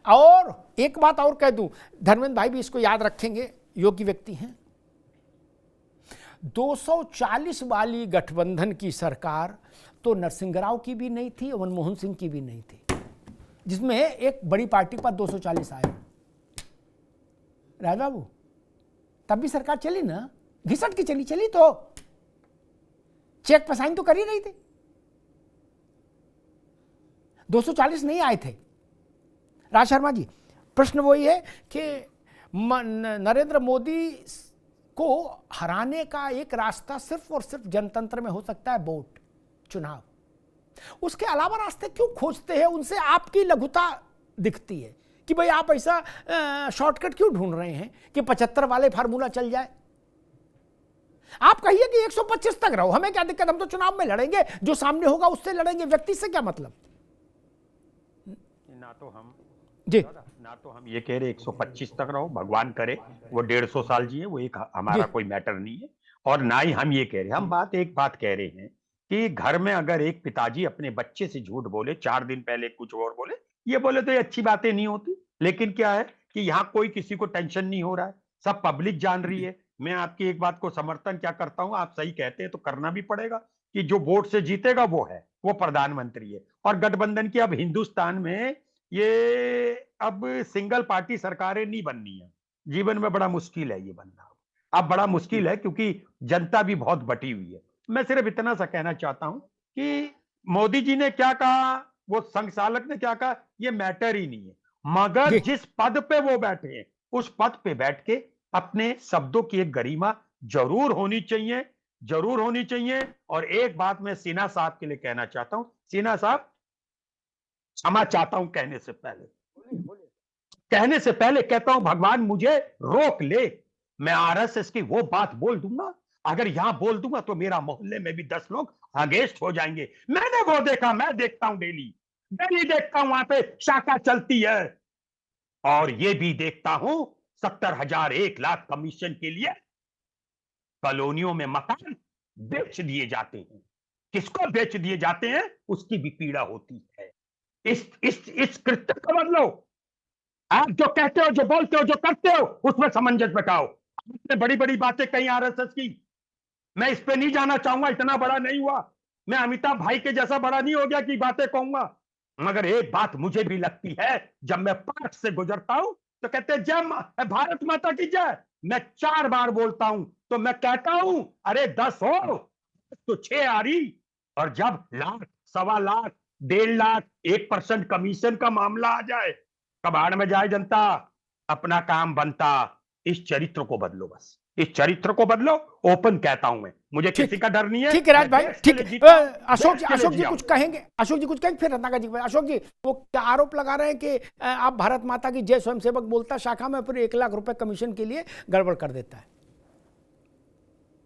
और एक बात और कह दूं, धर्मेंद्र भाई भी इसको याद रखेंगे, योग्य व्यक्ति हैं, 240 वाली गठबंधन की सरकार तो नरसिंह राव की भी नहीं थी और मनमोहन सिंह की भी नहीं थी, जिसमें एक बड़ी पार्टी पर 240 आए। राजबाबू तब भी सरकार चली ना, घिसट की चली तो चेक पर साइन तो कर ही रही थी, 240 नहीं आए थे। राज शर्मा जी, प्रश्न वही है कि नरेंद्र मोदी को हराने का एक रास्ता सिर्फ और सिर्फ जनतंत्र में हो सकता है, वोट, चुनाव। उसके अलावा रास्ते क्यों खोजते हैं? उनसे आपकी लघुता दिखती है कि भाई आप ऐसा शॉर्टकट क्यों ढूंढ रहे हैं कि 75 वाले फार्मूला चल जाए। आप कहिए कि 125 तक रहो, हमें क्या दिक्कत, हम तो चुनाव में लड़ेंगे, जो सामने होगा उससे लड़ेंगे, व्यक्ति से क्या मतलब। ना तो हम जी, ना तो हम ये कह रहे 125 तक रहो, भगवान करे वो 150 साल जिए, वो एक हमारा कोई मैटर नहीं है, और ना ही हम ये कह रहे, हम एक बात कह रहे हैं कि घर में अगर एक पिताजी अपने बच्चे से झूठ बोले, 4 दिन पहले कुछ और बोले, ये बोले तो ये अच्छी बातें नहीं होती, लेकिन क्या है कि यहाँ कोई किसी को टेंशन नहीं हो रहा है, सब पब्लिक जान रही है। मैं आपकी एक बात को समर्थन क्या करता हूं, आप सही कहते हैं तो करना भी पड़ेगा कि जो वोट से जीतेगा वो प्रधानमंत्री है। और गठबंधन की अब हिंदुस्तान में ये अब सिंगल पार्टी सरकारें नहीं बननी है, जीवन में बड़ा मुश्किल है ये बनना, अब बड़ा मुश्किल है क्योंकि जनता भी बहुत बटी हुई है। मैं सिर्फ इतना सा कहना चाहता हूं कि मोदी जी ने क्या कहा, वो संघ चालक ने क्या कहा, ये मैटर ही नहीं है, मगर जिस पद पे वो बैठे हैं उस पद पे बैठ के अपने शब्दों की एक गरिमा जरूर होनी चाहिए। जरूर होनी चाहिए। और एक बात मैं सिन्हा साहब के लिए कहना चाहता हूं, सिन्हा साहब, क्षमा चाहता हूं कहने से पहले कहता हूं भगवान मुझे रोक ले, मैं आरएसएस की वो बात बोल दूंगा, अगर यहां बोल दूंगा तो मेरा मोहल्ले में भी 10 लोग अगेंस्ट हो जाएंगे। मैंने वो देखा, मैं देखता हूं डेली देखता हूं, वहां पे शाखा चलती है। और ये भी देखता हूं 70,000 1 लाख कमीशन के लिए कॉलोनियों में मकान बेच दिए जाते हैं। किसको बेच दिए जाते हैं उसकी भी पीड़ा होती है। इस कृत्य को बदलो। आप जो कहते हो, जो बोलते हो, जो करते हो, उसमें सामंजस्य बैठाओ। आपने बड़ी बड़ी बातें कही आरएसएस की, मैं इस पे नहीं जाना चाहूंगा, इतना बड़ा नहीं हुआ, मैं अमिताभ भाई के जैसा बड़ा नहीं हो गया कि बातें कहूंगा। मगर एक बात मुझे भी लगती है, जब मैं पार्क से गुजरता हूं तो कहते हैं जय भारत माता की जय, मैं 4 बार बोलता हूं तो मैं कहता हूं अरे 10 हो तो 6 आ रही। और जब लाख, 1.25 लाख, 1.5 लाख, 1% कमीशन का मामला आ जाए, कबाड़ में जाए जनता, अपना काम बनता। इस चरित्र को बदलो, बस इस चरित्र को बदलो। ओपन कहता हूं मैं, मुझे किसी का डर नहीं है। ठीक है राज भाई, मैं देश ठीक के लिए है। जीता हूं, अशोक देश जी, के लिए अशोक जी जिया कुछ हूं। कहेंगे? अशोक जी कुछ कहेंगे, फिर रत्नाकर जी। अशोक जी, वो क्या आरोप लगा रहे हैं कि आप भारत माता की जय स्वयंसेवक बोलता शाखा में, फिर 1 लाख रुपए कमीशन के लिए गड़बड़ कर देता है?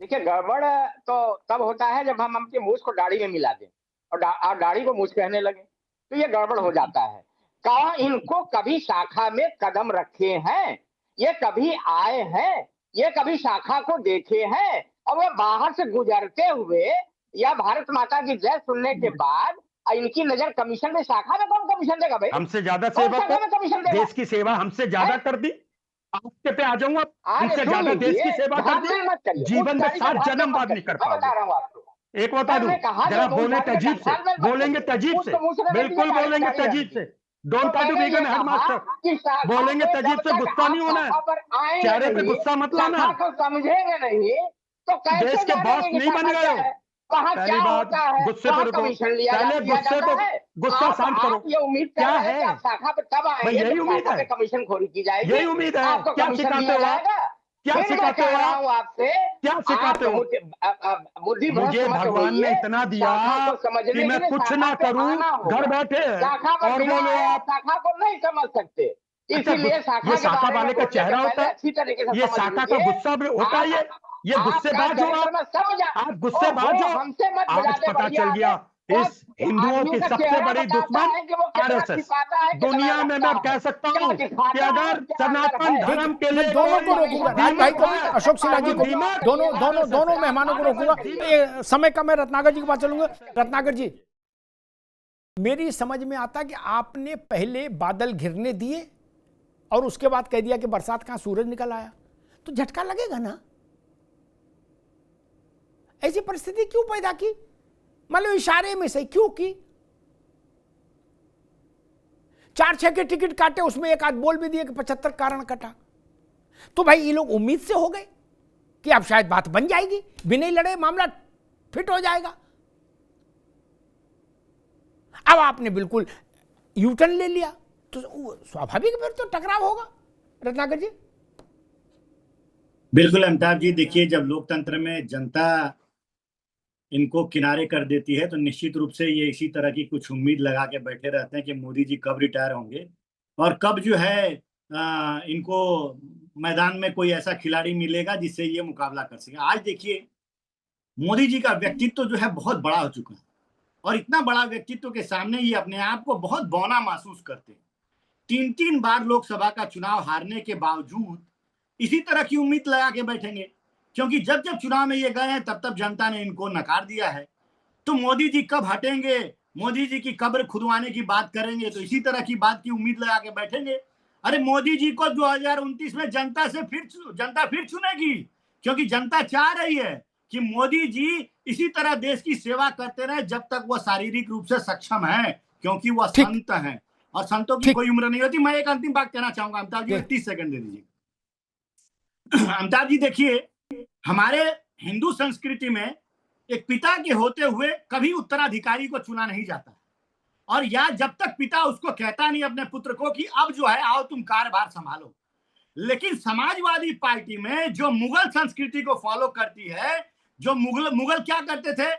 देखिए, गड़बड़ तो तब होता है जब हम अपनी मूछ को दाढ़ी में मिला दें और दाढ़ी को मूछ कहने लगे, तो ये गड़बड़ हो जाता है। कहा इनको कभी शाखा में कदम रखे हैं, ये कभी आए हैं, ये कभी शाखा को देखे हैं? और वो बाहर से गुजरते हुए या भारत माता की जय सुनने के बाद इनकी नजर कमीशन में, शाखा में कौन कमीशन देगा भाई? हमसे ज्यादा कौन सेवा शाखा में कमीशन देगा? देश की सेवा हमसे ज्यादा कर दी, आपके पे आ जाऊंगा, आज हमसे सुन ज्यादा देश की लीजिए, सेवा कर दी, धांधली मत करिए, जीवन में उच्चारी का 7 धांधली जन्म मत बाद नहीं करिए। कर मैं बता पाओगे। रहा हूँ आपको, एक बता दूं, मैंने कहा जरा जो बोले उच्चारी का तजीब से, धांधली मत बोलेंगे करिए। तजीब से, उसको मुंह से रहने दीजिए, बिल्कुल दाढ़ी बोलेंगे रहने तजीब दीजिए। से। डोंट तो ट्राई टू मैंने बिकम ये कहा हेडमास्टर, कि शाखा बोलेंगे पे तजीब जब से, तक गुस्सा आप नहीं होना है, शाखा पर आएंगे चेहरे पे नहीं, गुस्सा मत लाना। शाखा को समझेंगे नहीं, तो देश कैसे के बॉस जानेंगे कि नहीं बन शाखा गए क्या हो। है, वहां पहली क्या बात, होता है, गुस्से पे वहां रुको, कमीशन पहले लिया गुस्से जाता को, है। गुस्सा शांत करो। आप ये उम्मीद कर क्या रहे हैं है कि आप शाखा पे तब भाई, आएंगे यही जब उम्मीद शाखा पे है, कमीशन खोरी की जाएगी, यही उम्मीद है। आपको क्या कमीशन सिखाते दिया हो आप, जाएगा। क्या फिर मैं सिखाते कह हो रहा आप, हूं आपसे, क्या सिखाते आप हो? बुद्धि भ्रष्ट मुझे मत भगवान ने होइए। इतना दिया शाखा को कि समझने के मैं लिए कुछ शाखा ना पे करूं, आना घर होगा। बैठे शाखा पर और बिना बोलो आए आप। आप शाखा को नहीं समझ सकते। अच्छा, इसीलिए ये शाखा के शाखा बारे में वाले का बोलने के चेहरा होता पहले है, अच्छी तरीके से ये समझ शाखा का लीजिए। गुस्सा भी होता है, ये आपका गुस्सेबाज हो चरित्र आप, में समझ आप गुस्सेबाज हो। हमसे मत आज बजाते पता बढ़िया चल आगे। गया, वो इस हिंदुओं आदमियों की का सबसे चेहरा बड़ी बताता दुश्मन है कि वो कितना आरएसएस। छिपाता है, कितना दुनिया में रखता मैं है, कह सकता क्या हूं कि दिखाता है, अगर क्या अंदर सनातन है। ठीक धर्म है, के मैं लिए दोनों को कोई रोकूंगा, राज भाई दीमक को, है अशोक तो सिन्हा जी वो को, दीमक दोनों आरएसएस मेहमानों को रोकूंगा। ये समय का, मैं रत्नाकर जी के पास चलूंगा। रत्नाकर जी, मेरी समझ में आता है कि आपने पहले बादल घिरने दिए और उसके बाद कह दिया कि बरसात कहां, सूरज निकल आया, तो झटका लगेगा ना। ऐसी परिस्थिति क्यों पैदा की? मतलब इशारे में से क्यों की? 4-6 के टिकट काटे, उसमें एक आध बोल भी दिए कि 75 कारण कटा। तो भाई ये लोग उम्मीद से हो गए कि अब शायद बात बन जाएगी, बिना ही लड़े मामला फिट हो जाएगा। अब आपने बिल्कुल यूटर्न ले लिया, तो स्वाभाविक फिर तो टकराव होगा। रत्नाकर जी, बिल्कुल अमिताभ जी, देखिए जब लोकतंत्र में जनता इनको किनारे कर देती है तो निश्चित रूप से ये इसी तरह की कुछ उम्मीद लगा के बैठे रहते हैं कि मोदी जी कब रिटायर होंगे और कब जो है इनको मैदान में कोई ऐसा खिलाड़ी मिलेगा जिससे ये मुकाबला कर सके। आज देखिए मोदी जी का व्यक्तित्व जो है बहुत बड़ा हो चुका है और इतना बड़ा व्यक्तित्व के सामने ये अपने आप को बहुत बौना महसूस करते हैं। 3-3 बार लोकसभा का चुनाव हारने के बावजूद इसी तरह की उम्मीद लगा के बैठेंगे, क्योंकि जब जब चुनाव में ये गए हैं तब तब जनता ने इनको नकार दिया है। तो मोदी जी कब हटेंगे, मोदी जी की कब्र खुदवाने की बात करेंगे, तो इसी तरह की बात की उम्मीद लगा के बैठेंगे। अरे मोदी जी को 2029 में जनता फिर चुनेगी, क्योंकि जनता चाह रही है कि मोदी जी इसी तरह देश की सेवा करते रहे जब तक वो शारीरिक रूप से सक्षम है, क्योंकि वह संत हैं और संतों की कोई उम्र नहीं होती। मैं एक अंतिम बात कहना चाहूंगा अमिताभ जी, 30 सेकंड दे दीजिए। अमिताभ जी देखिए, हमारे हिंदू संस्कृति में एक पिता के होते हुए कभी उत्तराधिकारी को चुना नहीं जाता, और या जब तक पिता उसको कहता नहीं अपने पुत्र को कि अब जो है आओ तुम कार्यभार संभालो। लेकिन समाजवादी पार्टी में जो मुगल संस्कृति को फॉलो करती है, जो मुगल क्या करते थे,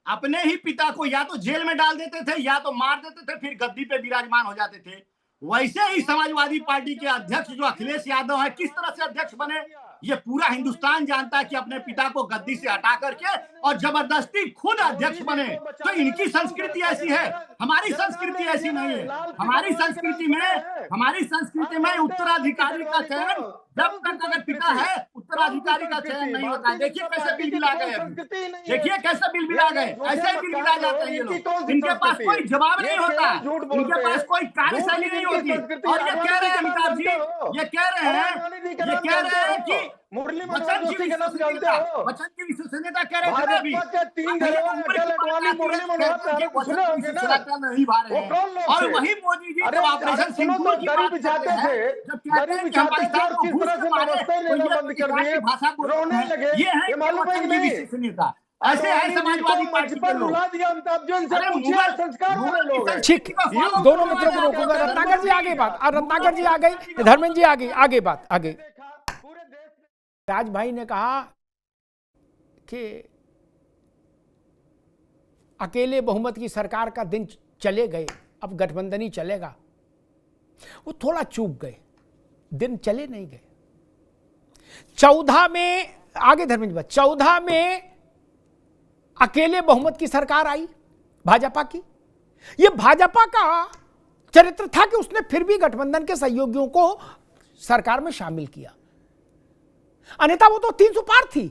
अपने ही पिता को या तो जेल में डाल देते थे या तो मार देते थे, फिर गद्दी पे विराजमान हो जाते थे। वैसे ही समाजवादी पार्टी के अध्यक्ष जो अखिलेश यादव है, किस तरह से अध्यक्ष बने, ये पूरा हिंदुस्तान जानता है कि अपने पिता को गद्दी से हटा करके और जबरदस्ती खुद अध्यक्ष बने। तो इनकी संस्कृति ऐसी है, हमारी संस्कृति ऐसी नहीं है। हमारी संस्कृति में उत्तराधिकारी का चयन, जब तक अगर पिता है उत्तराधिकारी का चयन नहीं होता है। देखिए कैसे बिल बिला गए, देखिए कैसे बिल बिला गए, ऐसे ही बिल बिला जाते हैं ये लोग। इनके पास कोई जवाब नहीं होता, इनके पास कोई कार्यशैली नहीं होती। और ये कह रहे हैं अमिताभ जी, ये कह रहे हैं कि बच्चन की विश्वसनीयता कह रहे थे अभी नहीं भा रहे हैं। और वही मोदी जी जो ऑपरेशन सिंदूर की बात करते हैं, जब कहते हैं कि पाकिस्तान को घूस से मारे तो ये भाषा बोलते हैं, ये है बच्चन की विश्वसनीयता। ऐसे है समाजवादी पार्टी के लोग। ठीक, दोनों मित्रों को रोकूंगा। रत्नाकर जी आगे बात, और रत्नाकर जी आ गई, धर्मेंद्र जी आगे बात आगे। राज भाई ने कहा कि अकेले बहुमत की सरकार का दिन चले गए, अब गठबंधन ही चलेगा। वो थोड़ा चूक गए, दिन चले नहीं गए। 14 में आगे धर्मेंद्र बात, 14 में अकेले बहुमत की सरकार आई भाजपा की। यह भाजपा का चरित्र था कि उसने फिर भी गठबंधन के सहयोगियों को सरकार में शामिल किया, अन्यथा वो तो 300 पार थी।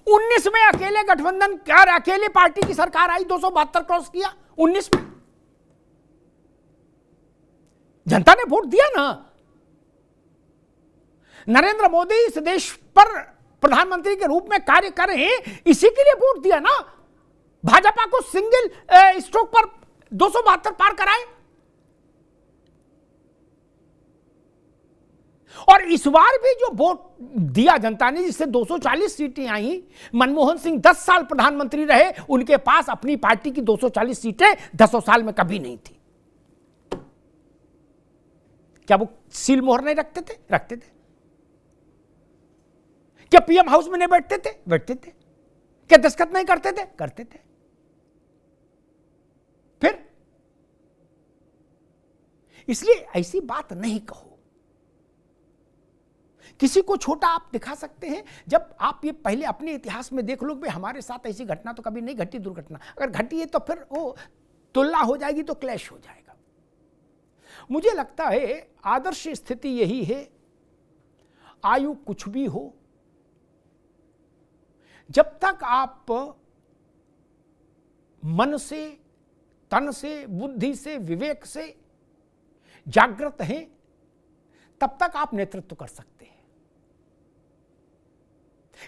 19 में अकेले गठबंधन अकेले पार्टी की सरकार आई, 272 क्रॉस किया 19 में। जनता ने वोट दिया ना। नरेंद्र मोदी इस देश पर प्रधानमंत्री के रूप में कार्य कर रहे हैं, इसी के लिए वोट दिया ना। भाजपा को सिंगल स्ट्रोक पर 272 पार कराए। और इस बार भी जो वोट दिया जनता ने, जिससे 240 सीटें आई, मनमोहन सिंह 10 साल प्रधानमंत्री रहे, उनके पास अपनी पार्टी की 240 सीटें 10 साल में कभी नहीं थी। क्या वो सील मोहर नहीं रखते थे? रखते थे। क्या पीएम हाउस में नहीं बैठते थे? बैठते थे। क्या दस्तखत नहीं करते थे? करते थे। फिर इसलिए ऐसी बात नहीं कहो। किसी को छोटा आप दिखा सकते हैं, जब आप ये पहले अपने इतिहास में देख लो कि हमारे साथ ऐसी घटना तो कभी नहीं घटी, दुर्घटना अगर घटी है तो फिर वो तुलना हो जाएगी तो क्लैश हो जाएगा। मुझे लगता है आदर्श स्थिति यही है, आयु कुछ भी हो, जब तक आप मन से, तन से, बुद्धि से, विवेक से जागृत हैं, तब तक आप नेतृत्व कर सकते हैं।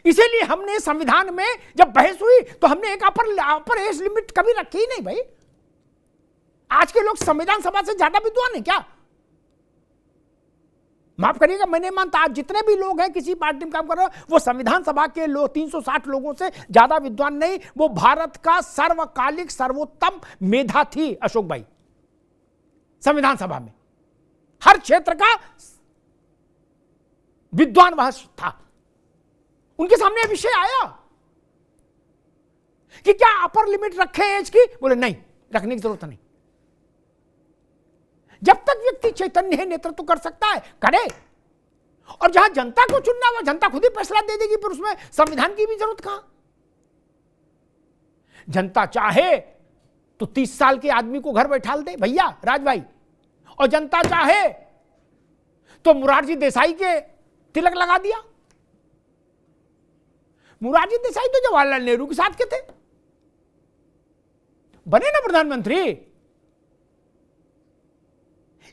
इसीलिए हमने संविधान में जब बहस हुई तो हमने एक अपर एज लिमिट कभी रखी ही नहीं। भाई आज के लोग संविधान सभा से ज्यादा विद्वान है क्या? माफ करिएगा, मैं नहीं मानता। आज जितने भी लोग हैं किसी पार्टी में काम कर रहे हो, वो संविधान सभा के लोग 360 लोगों से ज्यादा विद्वान नहीं। वो भारत का सर्वकालिक सर्वोत्तम मेधा थी अशोक भाई। संविधान सभा में हर क्षेत्र का विद्वान वहां था। उनके सामने विषय आया कि क्या अपर लिमिट रखें एज की? बोले नहीं, रखने की जरूरत नहीं। जब तक व्यक्ति चैतन्य है, नेतृत्व कर सकता है, करे। और जहां जनता को चुनना हुआ, जनता खुद ही फैसला दे देगी, फिर उसमें संविधान की भी जरूरत कहां। जनता चाहे तो 30 साल के आदमी को घर बैठा दे भैया राज भाई, और जनता चाहे तो मुरारजी देसाई के तिलक लगा दिया। मुरारजी देसाई तो जवाहरलाल नेहरू के साथ के थे, बने ना प्रधानमंत्री।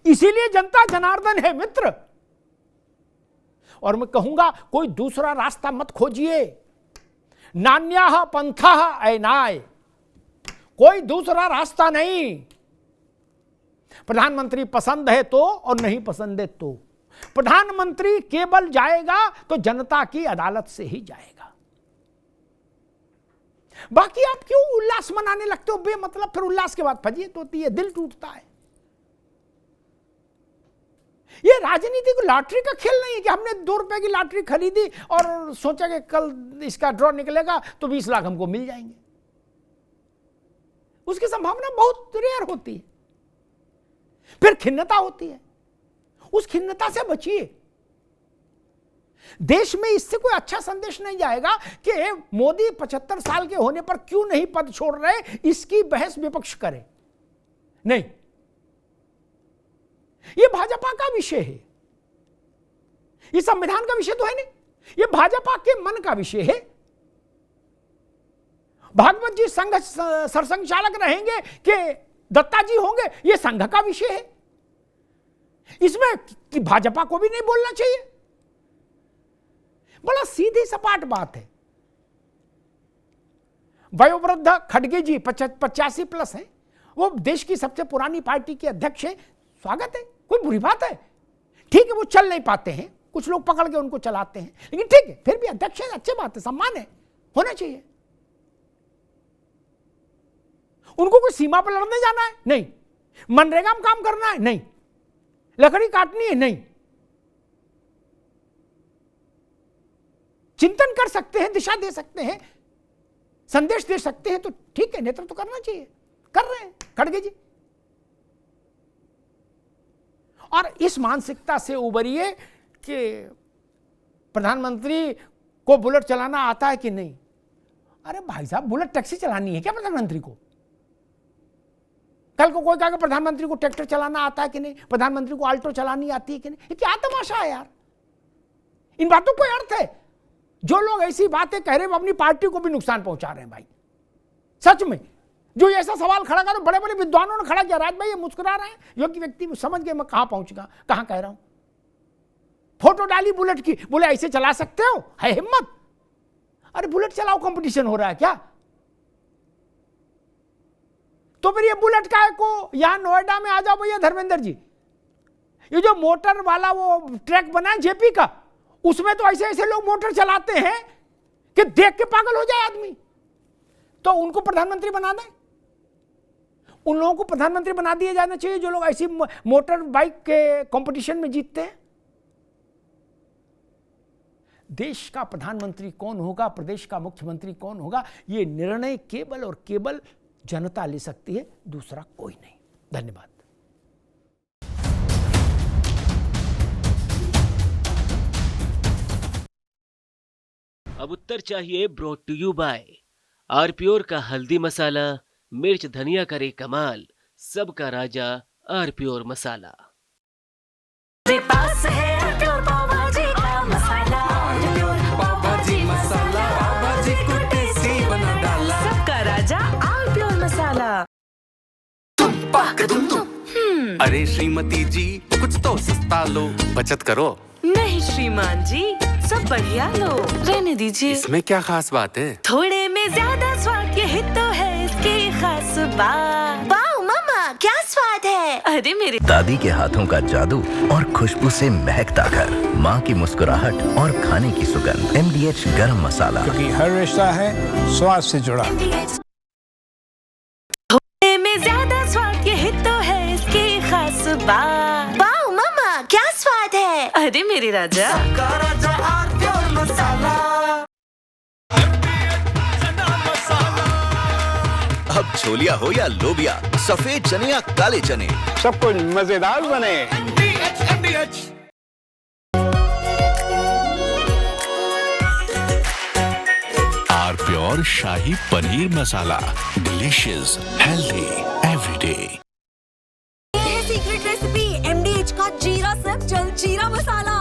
इसीलिए जनता जनार्दन है मित्र। और मैं कहूंगा कोई दूसरा रास्ता मत खोजिए। नान्याः पंथः अयनाय, कोई दूसरा रास्ता नहीं। प्रधानमंत्री पसंद है तो, और नहीं पसंद है तो। प्रधानमंत्री केवल जाएगा तो जनता की अदालत से ही जाएगा। बाकी आप क्यों उल्लास मनाने लगते हो बेमतलब? फिर उल्लास के बाद फजीयत होती है, दिल टूटता है। ये राजनीति को लॉटरी का खेल नहीं है कि हमने 2 रुपए की लॉटरी खरीदी और सोचा कि कल इसका ड्रॉ निकलेगा तो 20 लाख हमको मिल जाएंगे। उसकी संभावना बहुत रेयर होती है। फिर खिन्नता होती है, उस खिन्नता से बचिए। देश में इससे कोई अच्छा संदेश नहीं जाएगा कि मोदी 75 साल के होने पर क्यों नहीं पद छोड़ रहे, इसकी बहस विपक्ष करे। नहीं, ये भाजपा का विषय है, ये संविधान का विषय तो है नहीं, ये भाजपा के मन का विषय है। भागवत जी संघ सरसंघ चालक रहेंगे कि दत्ता जी होंगे, ये संघ का विषय है। इसमें कि भाजपा को भी नहीं बोलना चाहिए। बड़ा सीधी सपाट बात है। वयोवृद्ध खड़गे जी 85 प्लस हैं, वो देश की सबसे पुरानी पार्टी के अध्यक्ष हैं, स्वागत है, कोई बुरी बात है। ठीक है, वो चल नहीं पाते हैं, कुछ लोग पकड़ के उनको चलाते हैं, लेकिन ठीक है, फिर भी अध्यक्ष है, अच्छी बात है, सम्मान है, होना चाहिए। उनको कोई सीमा पर लड़ने जाना है? नहीं। मनरेगा में काम करना है? नहीं। लकड़ी काटनी है? नहीं। चिंतन कर सकते हैं, दिशा दे सकते हैं, संदेश दे सकते हैं, तो ठीक है, नेतृत्व तो करना चाहिए, कर रहे हैं खड़गे जी। और इस मानसिकता से उबरिए कि प्रधानमंत्री को बुलेट चलाना आता है कि नहीं। अरे भाई साहब, बुलेट टैक्सी चलानी है क्या प्रधानमंत्री को? कल को कोई कहेगा प्रधानमंत्री को ट्रैक्टर चलाना आता है कि नहीं, प्रधानमंत्री को आल्टो चलानी आती है कि नहीं। ये क्या तमाशा है यार? इन बातों को अर्थ है। जो लोग ऐसी बातें कह रहे हैं वो अपनी पार्टी को भी नुकसान पहुंचा रहे हैं भाई, सच में। जो ऐसा सवाल खड़ा करो, बड़े बड़े विद्वानों ने खड़ा किया, राज भाई ये मुस्कुरा रहे हैं, योग्य व्यक्ति समझ गए मैं कहां पहुंचूंगा, कहां कह रहा हूं। फोटो डाली बुलेट की, बोले ऐसे चला सकते हो, है हिम्मत? अरे बुलेट चलाओ कंपटीशन हो रहा है क्या? तो फिर ये बुलेट का को यहां नोएडा में आ जाओ भैया धर्मेंद्र जी, ये जो मोटर वाला वो ट्रैक बना है जेपी का, उसमें तो ऐसे ऐसे लोग मोटर चलाते हैं कि देख के पागल हो जाए आदमी। तो उनको प्रधानमंत्री बना दें, उन लोगों को प्रधानमंत्री बना दिया जाना चाहिए जो लोग ऐसी मोटर बाइक के कंपटीशन में जीतते हैं। देश का प्रधानमंत्री कौन होगा, प्रदेश का मुख्यमंत्री कौन होगा, यह निर्णय केवल और केवल जनता ले सकती है, दूसरा कोई नहीं। धन्यवाद। अब उत्तर चाहिए ब्रॉट टू यू बाय आरप्योर का हल्दी मसाला, मिर्च धनिया करे कमाल, सबका राजा आरप्योर मसाला। पास है आरप्योर पाव भाजी का मसाला, आरप्योर पाव भाजी मसाला, पाव भाजी को टेस्टी बना डाला, सबका राजा आरप्योर मसाला। अरे श्रीमती जी, कुछ तो सस्ता लो, बचत करो। नहीं श्रीमान जी, सब बढ़िया लो, रहने दीजिए। इसमें क्या खास बात है? थोड़े में ज्यादा स्वाद, यही तो है इसकी खास बात। वाओ मामा, क्या स्वाद है। अरे मेरे दादी के हाथों का जादू और खुशबू से महकता घर, माँ की मुस्कुराहट और खाने की सुगंध। MDH गरम मसाला, क्योंकि हर रिश्ता है स्वाद से जुड़ा। थोड़े में ज्यादा स्वाद, यही तो है इसकी खास बात। वाओ मामा, क्या स्वाद है। अरे मेरे राजा, सबका राजा आरप्योर मसाला। अब छोलिया हो या लोबिया, सफेद चने या काले चने, सब कुछ मजेदार बने। आरप्योर shahi paneer masala, delicious, healthy everyday. Secret recipe MDH का जीरा सिप जल जीरा मसाला।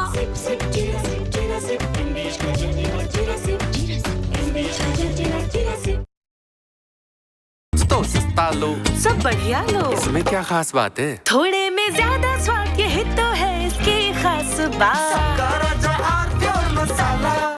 तो सस्ता लो, सब बढ़िया लो, इसमें क्या खास बात है? थोड़े में ज्यादा स्वाद, यही तो है इसकी खास बात। सबका राजा आरप्योर मसाला।